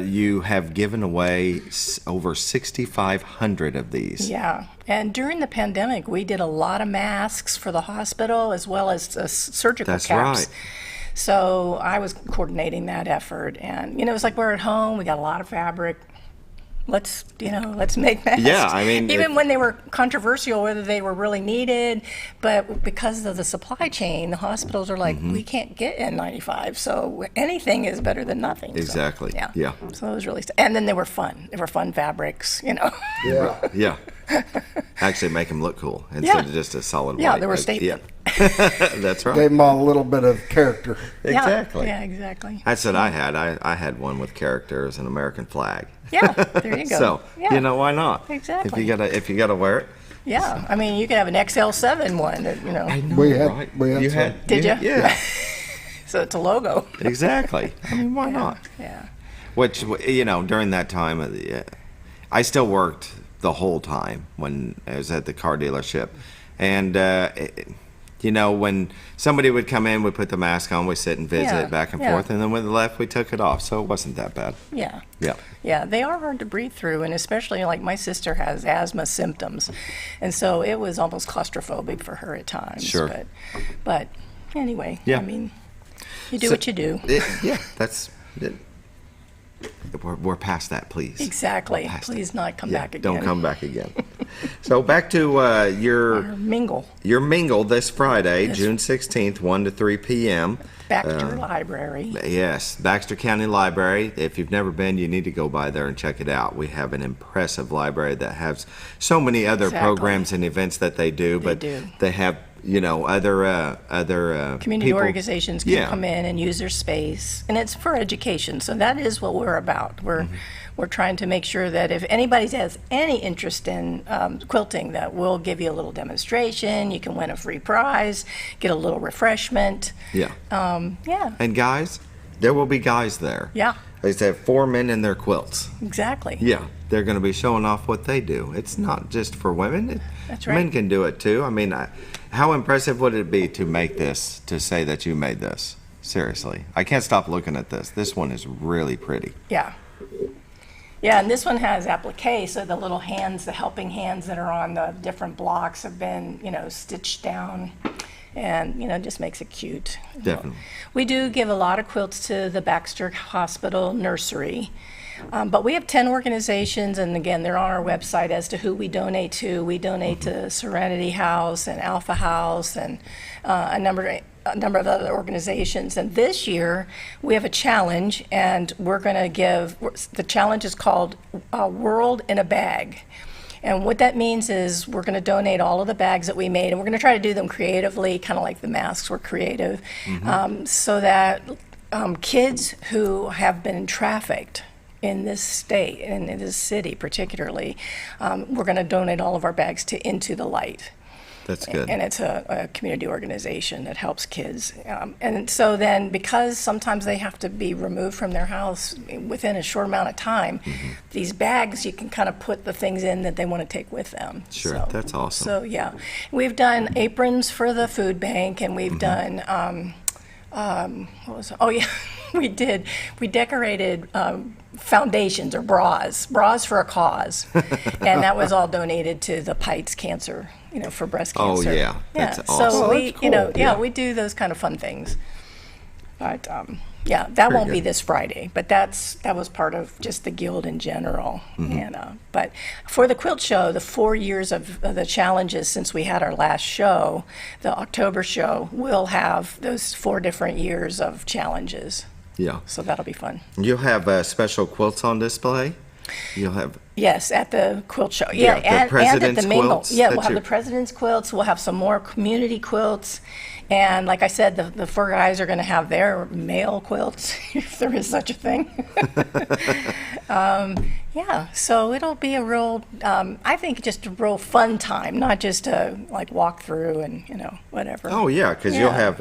you have given away over 6,500 of these. Yeah, and during the pandemic, we did a lot of masks for the hospital as well as surgical That's caps. Right. So I was coordinating that effort, and it was like we're at home. We got a lot of fabric. Let's make masks. Yeah, I mean, even when they were controversial, whether they were really needed, but because of the supply chain, the hospitals are like, we can't get N95, so anything is better than nothing. Exactly. So, Yeah. So it was really, and then they were fun. They were fun fabrics, Yeah. Yeah. Actually make them look cool instead of just a solid white. Yeah, they were statement. Yeah. That's right. Gave them all a little bit of character. Exactly. Yeah, exactly. That's what I had. I had one with characters, an American flag. Yeah, there you go. So why not? Exactly. If you gotta wear it. Yeah, I mean, you could have an XL7 one. I know, We had, right? we had you some. had. Did you? Yeah. So it's a logo. Exactly. I mean, why not? Yeah. Which during that time, I still worked the whole time when I was at the car dealership, and when somebody would come in, we put the mask on, we sit and visit back and forth, and then when they left, we took it off, so it wasn't that bad. Yeah. Yeah. Yeah, they are hard to breathe through, and especially like my sister has asthma symptoms, and so it was almost claustrophobic for her at times. Sure. But anyway, Yeah. I mean, you do what you do. That's it. We're past that, please. Exactly. Please not come back again. Don't come back again. So back to your mingle. Your mingle this Friday, June 16th, 1 to 3 p.m. Baxter Library. Yes, Baxter County Library. If you've never been, you need to go by there and check it out. We have an impressive library that has so many other programs and events that they do, but they have other community people. Organizations can come in and use their space, and it's for education. So that is what we're about. We're trying to make sure that if anybody has any interest in quilting, that we'll give you a little demonstration. You can win a free prize, get a little refreshment. Yeah. Yeah. And guys, there will be guys there. Yeah. They have 4 men in their quilts. Exactly. Yeah, they're going to be showing off what they do. It's not just for women. That's right. Men can do it too. I mean, how impressive would it be to make this, to say that you made this? Seriously. I can't stop looking at this. This one is really pretty. Yeah. Yeah, and this one has applique, so the little hands, the helping hands that are on the different blocks have been, stitched down, and, just makes it cute. Definitely. We do give a lot of quilts to the Baxter Hospital Nursery, but we have 10 organizations, and again, they're on our website as to who we donate to. We donate to Serenity House and Alpha House and a number of other organizations. And this year we have a challenge, and we're going to give, the challenge is called World in a Bag. And what that means is we're going to donate all of the bags that we made, and we're going to try to do them creatively, kind of like the masks were creative, so that kids who have been trafficked in this state, and in this city particularly, we're going to donate all of our bags to Into the Light. That's good. And it's a community organization that helps kids. And so then, because sometimes they have to be removed from their house within a short amount of time, these bags, you can kind of put the things in that they want to take with them. Sure, So, that's awesome. So yeah, we've done aprons for the food bank, and we've done, what was it? Oh yeah, we did. We decorated foundations or bras for a cause, and that was all donated to the Pites Cancer, for breast cancer. Oh yeah, that's awesome. So we, That's cool. yeah, we do those kind of fun things. But yeah, that Very won't be good. this Friday, but that was part of just the guild in general. And but for the quilt show, the 4 years of the challenges since we had our last show, the October show, will have those 4 different years of challenges. Yeah. So that'll be fun. You'll have special quilts on display? You'll have... Yes, at the quilt show. Yeah, Yeah, the and at president's the mingle. quilts Yeah, that we'll have you- the president's quilts. We'll have some more community quilts. And like I said, the 4 guys are going to have their male quilts, if there is such a thing. Yeah, so it'll be a real, I think just a real fun time, not just a walk through and, whatever. Oh yeah, because you'll have...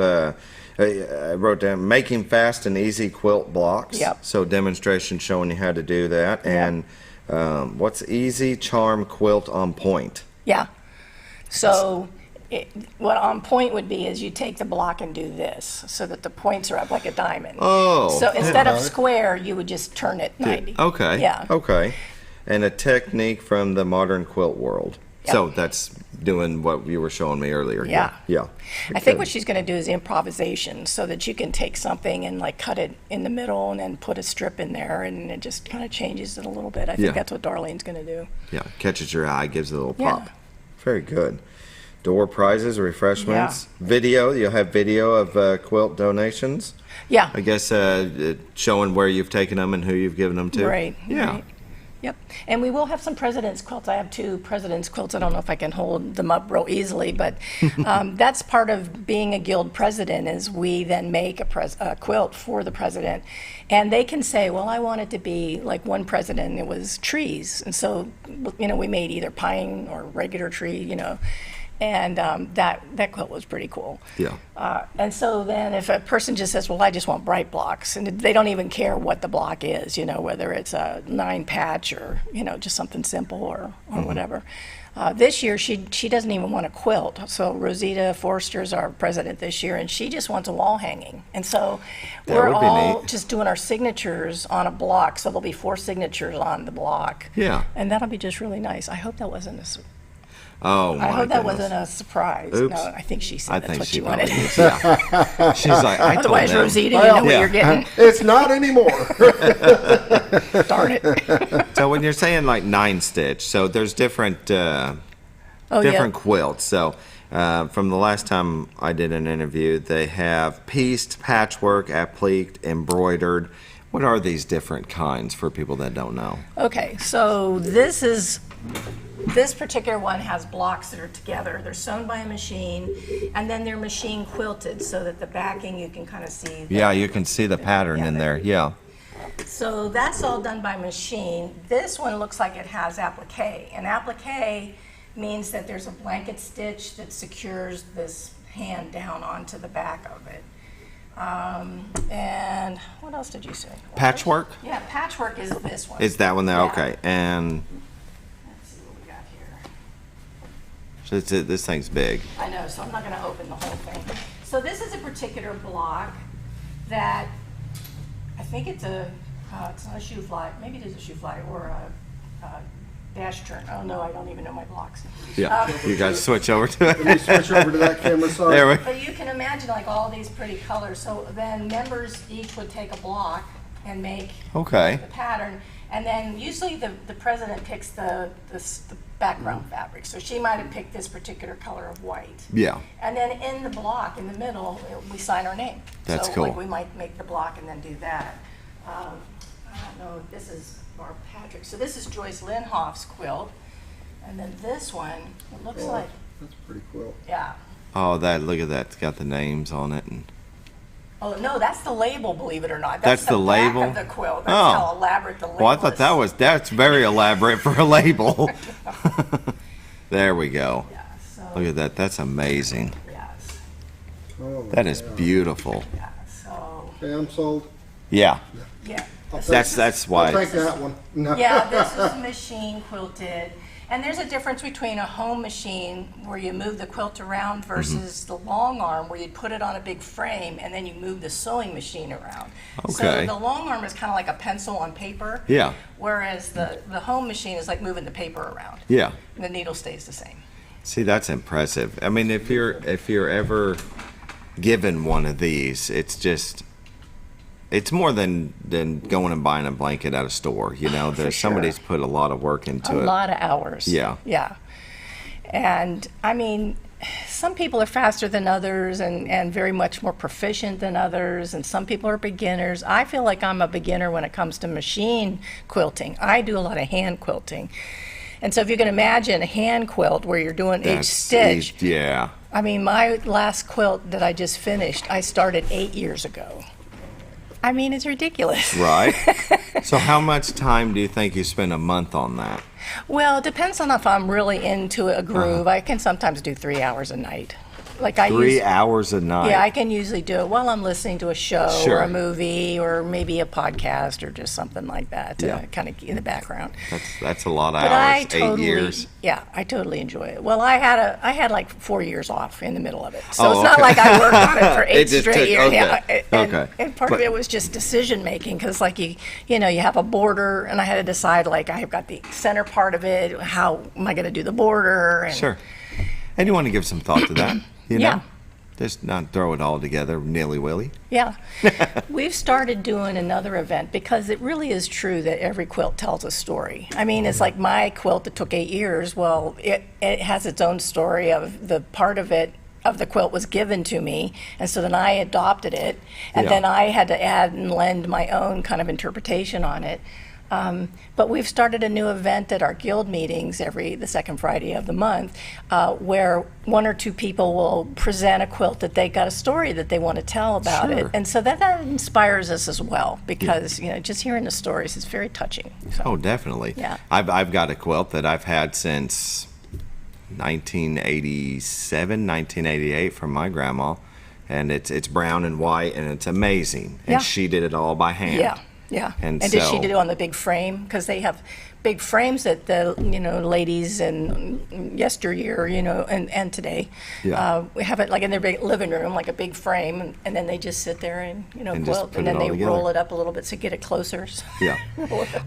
I wrote down making fast and easy quilt blocks. Yep. So demonstration showing you how to do that. And what's easy charm quilt on point? Yeah. So what on point would be is you take the block and do this so that the points are up like a diamond. Oh. So instead of square, you would just turn it 90. Okay. Yeah. Okay. And a technique from the modern quilt world. Yep. So that's doing what you were showing me earlier. Yeah. Yeah. I think what she's going to do is improvisation, so that you can take something and cut it in the middle and then put a strip in there, and it just kind of changes it a little bit. I think that's what Darlene's going to do. Yeah. Catches your eye, gives it a little Yeah. pop. Very good. Door prizes, refreshments, video. You'll have video of quilt donations. Yeah. I guess showing where you've taken them and who you've given them to. Right. Yeah. Right. Yep. And we will have some president's quilts. I have 2 president's quilts. I don't know if I can hold them up real easily, but that's part of being a guild president, is we then make a quilt for the president. And they can say, well, I want it to be like one president, it was trees. And so, we made either pine or regular tree, and that quilt was pretty cool. Yeah. And so then if a person just says, well, I just want bright blocks, and they don't even care what the block is, whether it's a 9 patch or, just something simple or whatever. This year, she doesn't even want a quilt. So Rosita Forster's our president this year, and she just wants a wall hanging. And so we're all just doing our signatures on a block. So there'll be 4 signatures on the block. Yeah. And that'll be just really nice. I hope that wasn't Oh, my I hope that goodness. wasn't a surprise. Oops. No, I think she said I that's think what she you wanted. probably did, yeah. She's like, I told Otherwise, them. Rosita, you know what you're getting. It's not anymore. Darn it. So when you're saying 9 stitch, so there's different different quilts. So from the last time I did an interview, they have pieced, patchwork, appliqued, embroidered. What are these different kinds for people that don't know? Okay, so this particular one has blocks that are together. They're sewn by a machine, and then they're machine quilted so that the backing you can kind of see. Yeah, you can see the pattern in there. Yeah. So that's all done by machine. This one looks like it has applique, and applique means that there's a blanket stitch that secures this hand down onto the back of it. And what else did you say? Patchwork? Yeah, patchwork is this one. Is that one there? Yeah. Okay. And Let's see what we got here. so this thing's big. I know, so I'm not going to open the whole thing. So this is a particular block that I think it's it's not a shoe fly. Maybe it is a shoe fly or a dash turn. Oh no, I don't even know my blocks. Yeah. You guys switch over to it. Let me switch over to that camera. Sorry. There we But you can imagine like all these pretty colors. So then members each would take a block and make Okay. the pattern. And then usually the president picks the background fabric. So she might have picked this particular color of white. Yeah. And then in the block, in the middle, we sign our name. That's so cool. Like we might make the block and then do that. I don't know, this is Barb Patrick. So this is Joyce Linhoff's quilt. And then this one, it looks like, That's a pretty quilt. yeah. Oh, look at that. It's got the names on it. And Oh, no, that's the label, believe it or not. That's the back label? of the quilt. That's Oh. how elaborate the label well, I thought that's very elaborate for a label. There we go. Look at that. That's amazing. Yes. Oh, That is beautiful. Okay, I'm sold. Yeah. Yeah. That's why. I'll take that one. No. Yeah, this is machine quilted. And there's a difference between a home machine where you move the quilt around versus the long arm where you put it on a big frame and then you move the sewing machine around. Okay. So the long arm is kind of like a pencil on paper. Yeah. Whereas the home machine is like moving the paper around. Yeah. And the needle stays the same. See, that's impressive. I mean, if you're ever given one of these, it's more than going and buying a blanket at a store. You know, there's somebody's put a lot of work into it. A lot of hours. Yeah. Yeah. And I mean, some people are faster than others and very much more proficient than others, and some people are beginners. I feel like I'm a beginner when it comes to machine quilting. I do a lot of hand quilting. And so if you can imagine a hand quilt where you're doing each stitch. Yeah. I mean, my last quilt that I just finished, I started 8 years ago. I mean, it's ridiculous. Right. So how much time do you think you spend a month on that? Well, it depends on if I'm really into a groove. I can sometimes do 3 hours a night. Like 3 hours a night? Yeah, I can usually do it while I'm listening to a show Sure. or a movie or maybe a podcast or just something like that to kind of in the background. That's a lot of But hours. I totally, 8 years. Yeah, I totally enjoy it. Well, I had like 4 years off in the middle of it, so Oh, it's not okay. like I worked on it for It 8 just straight took- years. okay. Yeah, Okay. and part But- of it was just decision making because, like you know, you have a border, and I had to decide like I have got the center part of it. How am I going to do the border? And Sure. And you want to give some thought to that, you know? Yeah. Just not throw it all together nilly-willy. Yeah. We've started doing another event because it really is true that every quilt tells a story. I mean, it's like my quilt that took 8 years. Well, it has its own story of the part of it of the quilt was given to me, and so then I adopted it, and then I had to add and lend my own kind of interpretation on it. But we've started a new event at our guild meetings the second Friday of the month, where 1 or 2 people will present a quilt that they got a story that they want to tell about it, Sure. and so that inspires us as well because you know just hearing the stories is very touching. So, Oh, definitely. Yeah. I've got a quilt that I've had since 1987, 1988 from my grandma, and it's brown and white, and it's amazing. And Yeah. she did it all by hand. Yeah. Yeah, And did she do it on the big frame? Because they have big frames that the ladies in yesteryear, and today, we have it like in their big living room, like a big frame, and then they just sit there and And just quilt, put and it then all they together. roll it up a little bit to get it closer. Yeah.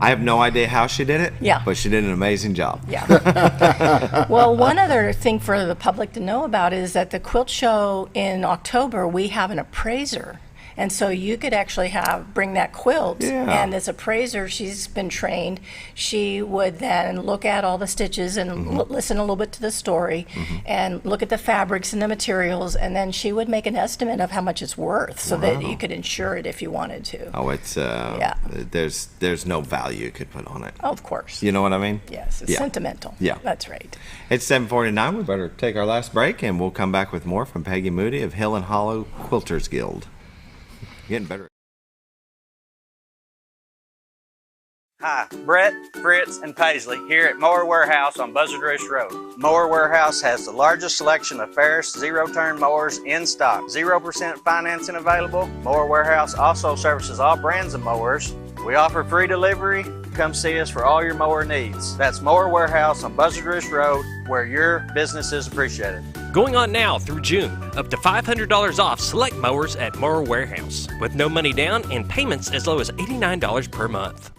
I have no idea how she did it. Yeah. But she did an amazing job. Yeah. Well, one other thing for the public to know about is that the quilt show in October, we have an appraiser. And so you could actually bring that quilt, and this appraiser, she's been trained. She would then look at all the stitches and listen a little bit to the story, and look at the fabrics and the materials, and then she would make an estimate of how much it's worth, so that you could insure it if you wanted to. Oh, it's there's no value you could put on it. Oh, of course. You know what I mean? Yes, it's sentimental. Yeah. That's right. It's 7:49. We better take our last break, and we'll come back with more from Peggy Moody of Hill and Hollow Quilters Guild. Getting better. Hi, Brett, Fritz, and Paisley here at Mower Warehouse on Buzzard Roost Road. Mower Warehouse has the largest selection of Ferris zero-turn mowers in stock. 0% financing available. Mower Warehouse also services all brands of mowers. We offer free delivery. Come see us for all your mower needs. That's Mower Warehouse on Buzzard Roost Road, where your business is appreciated. Going on now through June. Up to $500 off select mowers at Mower Warehouse, with no money down and payments as low as $89 per month.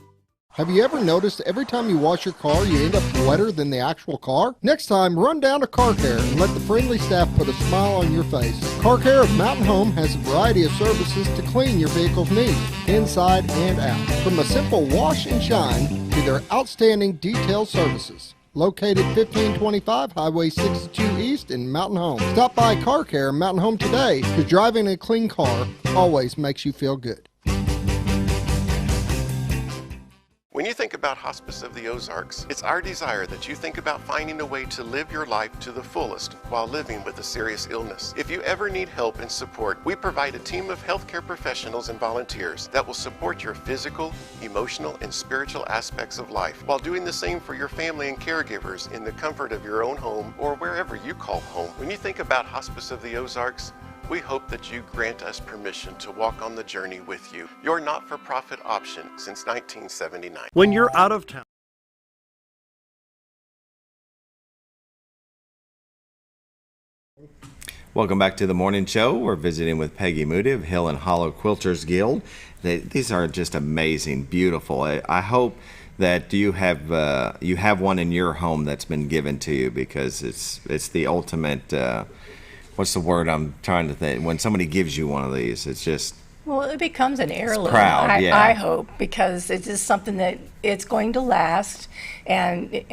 Have you ever noticed every time you wash your car, you end up wetter than the actual car? Next time, run down to Car Care and let the friendly staff put a smile on your face. Car Care of Mountain Home has a variety of services to clean your vehicle's needs, inside and out. From a simple wash and shine to their outstanding detailed services. Located 1525 Highway 62 East in Mountain Home. Stop by Car Care Mountain Home today, because driving a clean car always makes you feel good. When you think about Hospice of the Ozarks, it's our desire that you think about finding a way to live your life to the fullest while living with a serious illness. If you ever need help and support, we provide a team of healthcare professionals and volunteers that will support your physical, emotional, and spiritual aspects of life, while doing the same for your family and caregivers in the comfort of your own home or wherever you call home. When you think about Hospice of the Ozarks, we hope that you grant us permission to walk on the journey with you. Your not-for-profit option since 1979. When you're out of town. Welcome back to the morning show. We're visiting with Peggy Moody of Hill and Hollow Quilters Guild. These are just amazing, beautiful. I hope that you have one in your home that's been given to you, because it's the ultimate. What's the word I'm trying to think? When somebody gives you one of these, it's just... Well, it becomes an heirloom. It's proud, yeah. I hope, because it's just something that it's going to last, and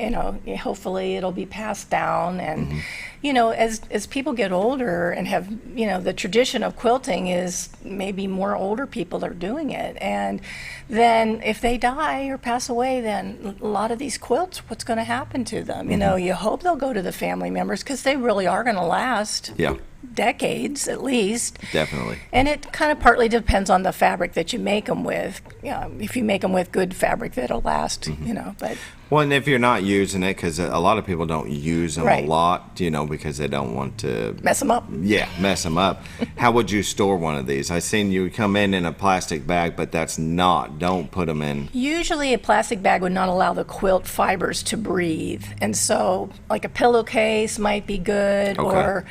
hopefully it'll be passed down. And as people get older and have the tradition of quilting is maybe more older people are doing it, and then if they die or pass away, then a lot of these quilts, what's going to happen to them? You hope they'll go to the family members, because they really are going to last. Yeah. Decades at least. Definitely. And it kind of partly depends on the fabric that you make them with. If you make them with good fabric, that'll last. But well, and if you're not using it, because a lot of people don't use them Right. a lot, because they don't want to mess them up. Yeah, mess them up. How would you store one of these? I seen you come in a plastic bag, but don't put them in. Usually a plastic bag would not allow the quilt fibers to breathe, and so like a pillowcase might be good. Okay. Or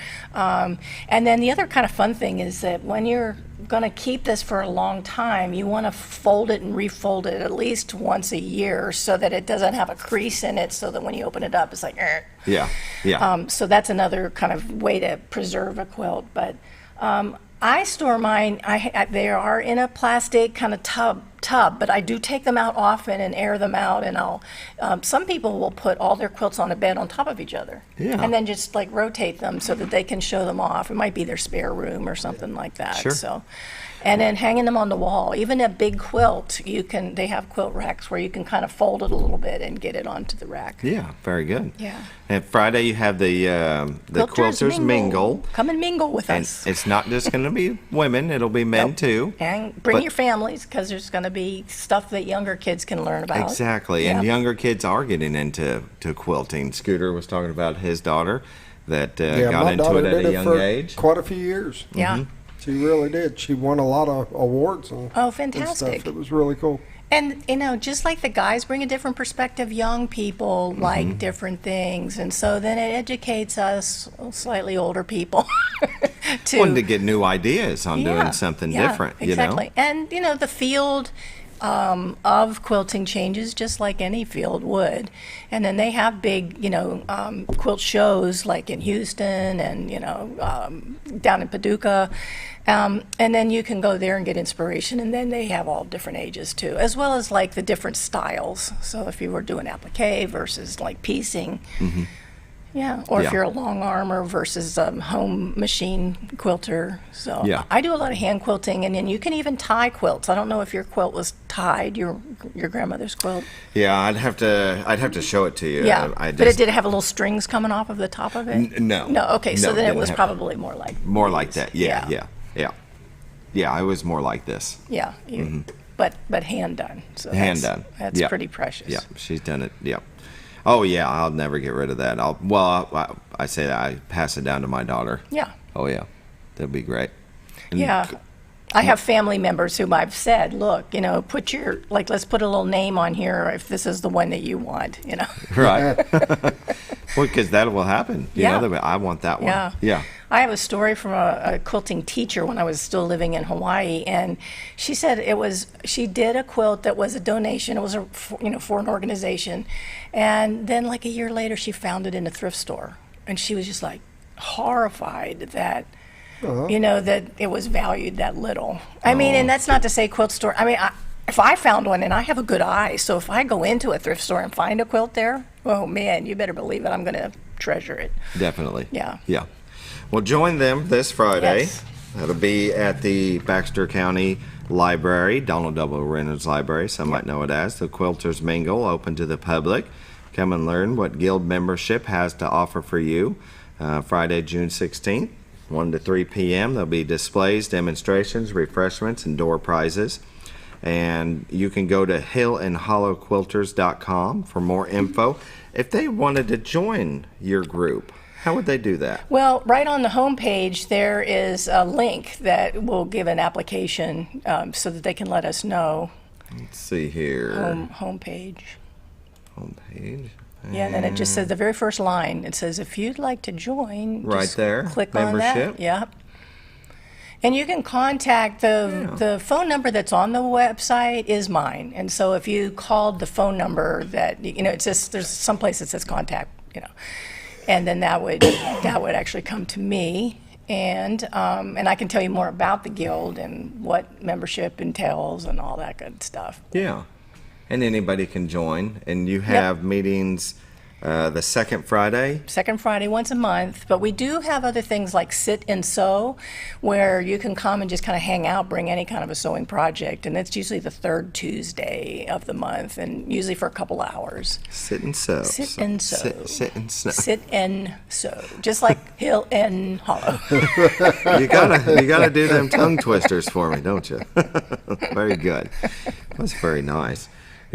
and then the other kind of fun thing is that when you're going to keep this for a long time, you want to fold it and refold it at least once a year, so that it doesn't have a crease in it, so that when you open it up, it's like, Yeah. so that's another kind of way to preserve a quilt. But I store mine, they are in a plastic kind of tub, but I do take them out often and air them out, and some people will put all their quilts on a bed on top of each other. Yeah. And then just like rotate them so that they can show them off. It might be their spare room or something like that. Sure. So, and then hanging them on the wall. Even a big quilt, they have quilt racks where you can kind of fold it a little bit and get it onto the rack. Yeah, very good. Yeah. And Friday you have the Quilters Mingle. Come and mingle with And us. it's not just going to be women, it'll be men too. And bring But- your families, because there's going to be stuff that younger kids can learn about. Exactly, Yeah. and younger kids are getting into quilting. Scooter was talking about his daughter that got my into daughter it at did a young for age. quite a few years. Yeah. She really did. She won a lot of awards and Oh, and fantastic. stuff. It was really cool. And, just like the guys bring a different perspective, young people like different things. And so then it educates us slightly older people Wanting to get new ideas on doing something different, exactly. And, the field of quilting changes just like any field would. And then they have big, quilt shows like in Houston and, down in Paducah. And then you can go there and get inspiration, and then they have all different ages too, as well as like the different styles. So if you were doing applique versus like piecing, or if you're a long armor versus home machine quilter. So I do a lot of hand quilting, and then you can even tie quilts. I don't know if your quilt was tied, your grandmother's quilt. Yeah, I'd have to show it to you. Yeah, but did it have little strings coming off of the top of it? No. No, okay, so No, then it didn't was have- probably more like More like that, yeah. Yeah, it was more like this. Yeah. but hand done. So hand done. That's yep. pretty precious. Yeah, she's done it. Yep. Oh yeah, I'll never get rid of that. I say that I pass it down to my daughter. Yeah. Oh yeah, that'd be great. And yeah. I have family members whom I've said, look, put let's put a little name on here if this is the one that you want, Right. Well, because that will happen. I want that one. Yeah. Yeah. I have a story from a quilting teacher when I was still living in Hawaii, and she said she did a quilt that was a donation. It was for an organization, and then like a year later, she found it in a thrift store, and she was just like horrified that. That it was valued that little. I mean, and that's not to say quilt store. I mean, if I found one, and I have a good eye, so if I go into a thrift store and find a quilt there, oh man, you better believe it. I'm going to treasure it. Definitely. Yeah. Yeah. Well, join them this Friday. Yes. That'll be at the Baxter County Library, Donald W. Reynolds Library. Some might know it as the Quilters Mingle, open to the public. Come and learn what Guild membership has to offer for you. Friday, June 16th. 1 to 3 p.m. There'll be displays, demonstrations, refreshments, and door prizes. And you can go to hillandhollowquilters.com for more info. If they wanted to join your group, how would they do that? Well, right on the homepage, there is a link that will give an application so that they can let us know. Let's see here. Homepage. Homepage. Yeah, and then it just says the very first line. It says, if you'd like to join, right just there, click membership. on that. Yeah. And you can contact the phone number that's on the website is mine. And so if you called the phone number that, it's just, there's some place that says contact, and then that would actually come to me. And I can tell you more about the Guild and what membership entails and all that good stuff. Yeah. And anybody can join. And you have meetings the second Friday? Second Friday, once a month. But we do have other things like Sit and Sew, where you can come and just kind of hang out, bring any kind of a sewing project. And it's usually the third Tuesday of the month, and usually for a couple hours. Sit and sew. Sit and sew. Sit and sew. Sit and sew. Just like Hill and Hollow. You gotta do them tongue twisters for me, don't you? Very good. That's very nice.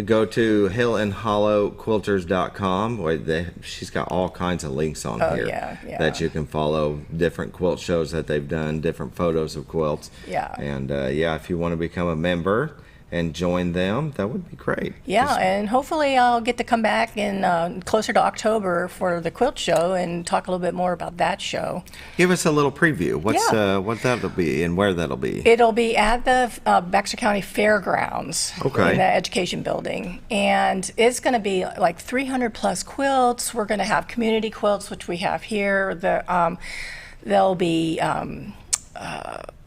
Go to hillandhollowquilters.com. She's got all kinds of links on here that you can follow, different quilt shows that they've done, different photos of quilts. Yeah. And if you want to become a member and join them, that would be great. Yeah, and hopefully I'll get to come back in closer to October for the quilt show and talk a little bit more about that show. Give us a little preview. What that'll be and where that'll be. It'll be at the Baxter County Fairgrounds in the education building. And it's going to be like 300 plus quilts. We're going to have community quilts, which we have here. There'll be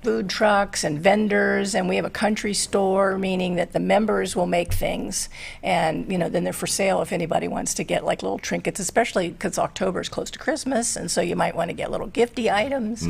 food trucks and vendors, and we have a country store, meaning that the members will make things, and then they're for sale if anybody wants to get like little trinkets, especially because October is close to Christmas, and so you might want to get little gifty items.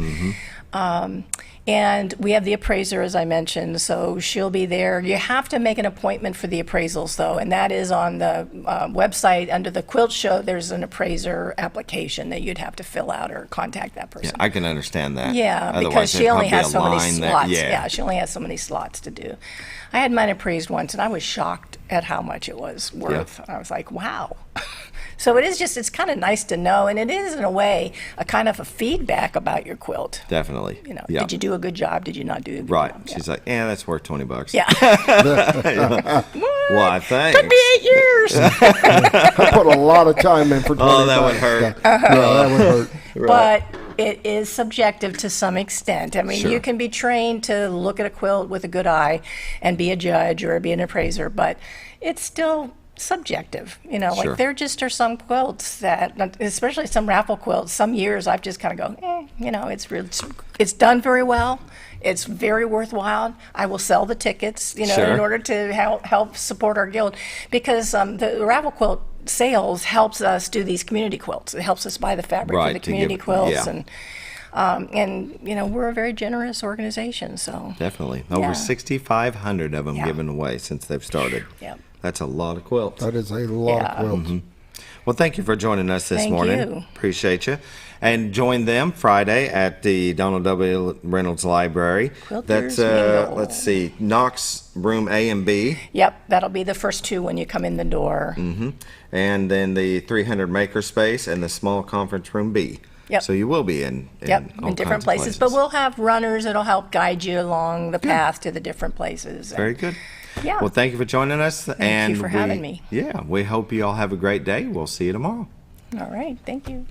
And we have the appraiser, as I mentioned, so she'll be there. You have to make an appointment for the appraisals, though, and that is on the website under the quilt show. There's an appraiser application that you'd have to fill out or contact that person. Yeah, I can understand that. Yeah, otherwise, because she only has so many slots. Yeah, she only has so many slots to do. I had mine appraised once, and I was shocked at how much it was worth. I was like, wow. So it's kind of nice to know, and it is in a way a kind of a feedback about your quilt. Definitely. Did you do a good job? Did you not do a good job? She's like, that's worth $20. Yeah. Why, thanks. Took me 8 years. I put a lot of time in for 20 Oh, that would hurt. Yeah, that would hurt. But it is subjective to some extent. I mean, Sure. you can be trained to look at a quilt with a good eye and be a judge or be an appraiser, but it's still subjective. Sure. Like there just are some quilts that, especially some raffle quilts, some years I've just kind of go, it's done very well. It's very worthwhile. I will sell the tickets, Sure. in order to help support our guild, because the raffle quilt sales helps us do these community quilts. It helps us buy the fabric for the community quilts, and we're a very generous organization. So definitely over 6,500 of them given away since they've started. Yeah, that's a lot of quilts. That is a lot of quilts. Mm-hmm. Well, thank you for joining us this Thank morning. you. Appreciate you. And join them Friday at the Donald W. Reynolds Library. Quilters That's, Mingle. let's see, Knox Room A and B. Yep, that'll be the first two when you come in the door. Mm-hmm. And then the 300 Makerspace and the small conference room B. Yep. So you will be in all different kinds of places. But we'll have runners that'll help guide you along the path to the different places. Very good. Yeah. Well, thank you for joining us. Thank you for having me. Yeah, we hope you all have a great day. We'll see you tomorrow. All right. Thank you.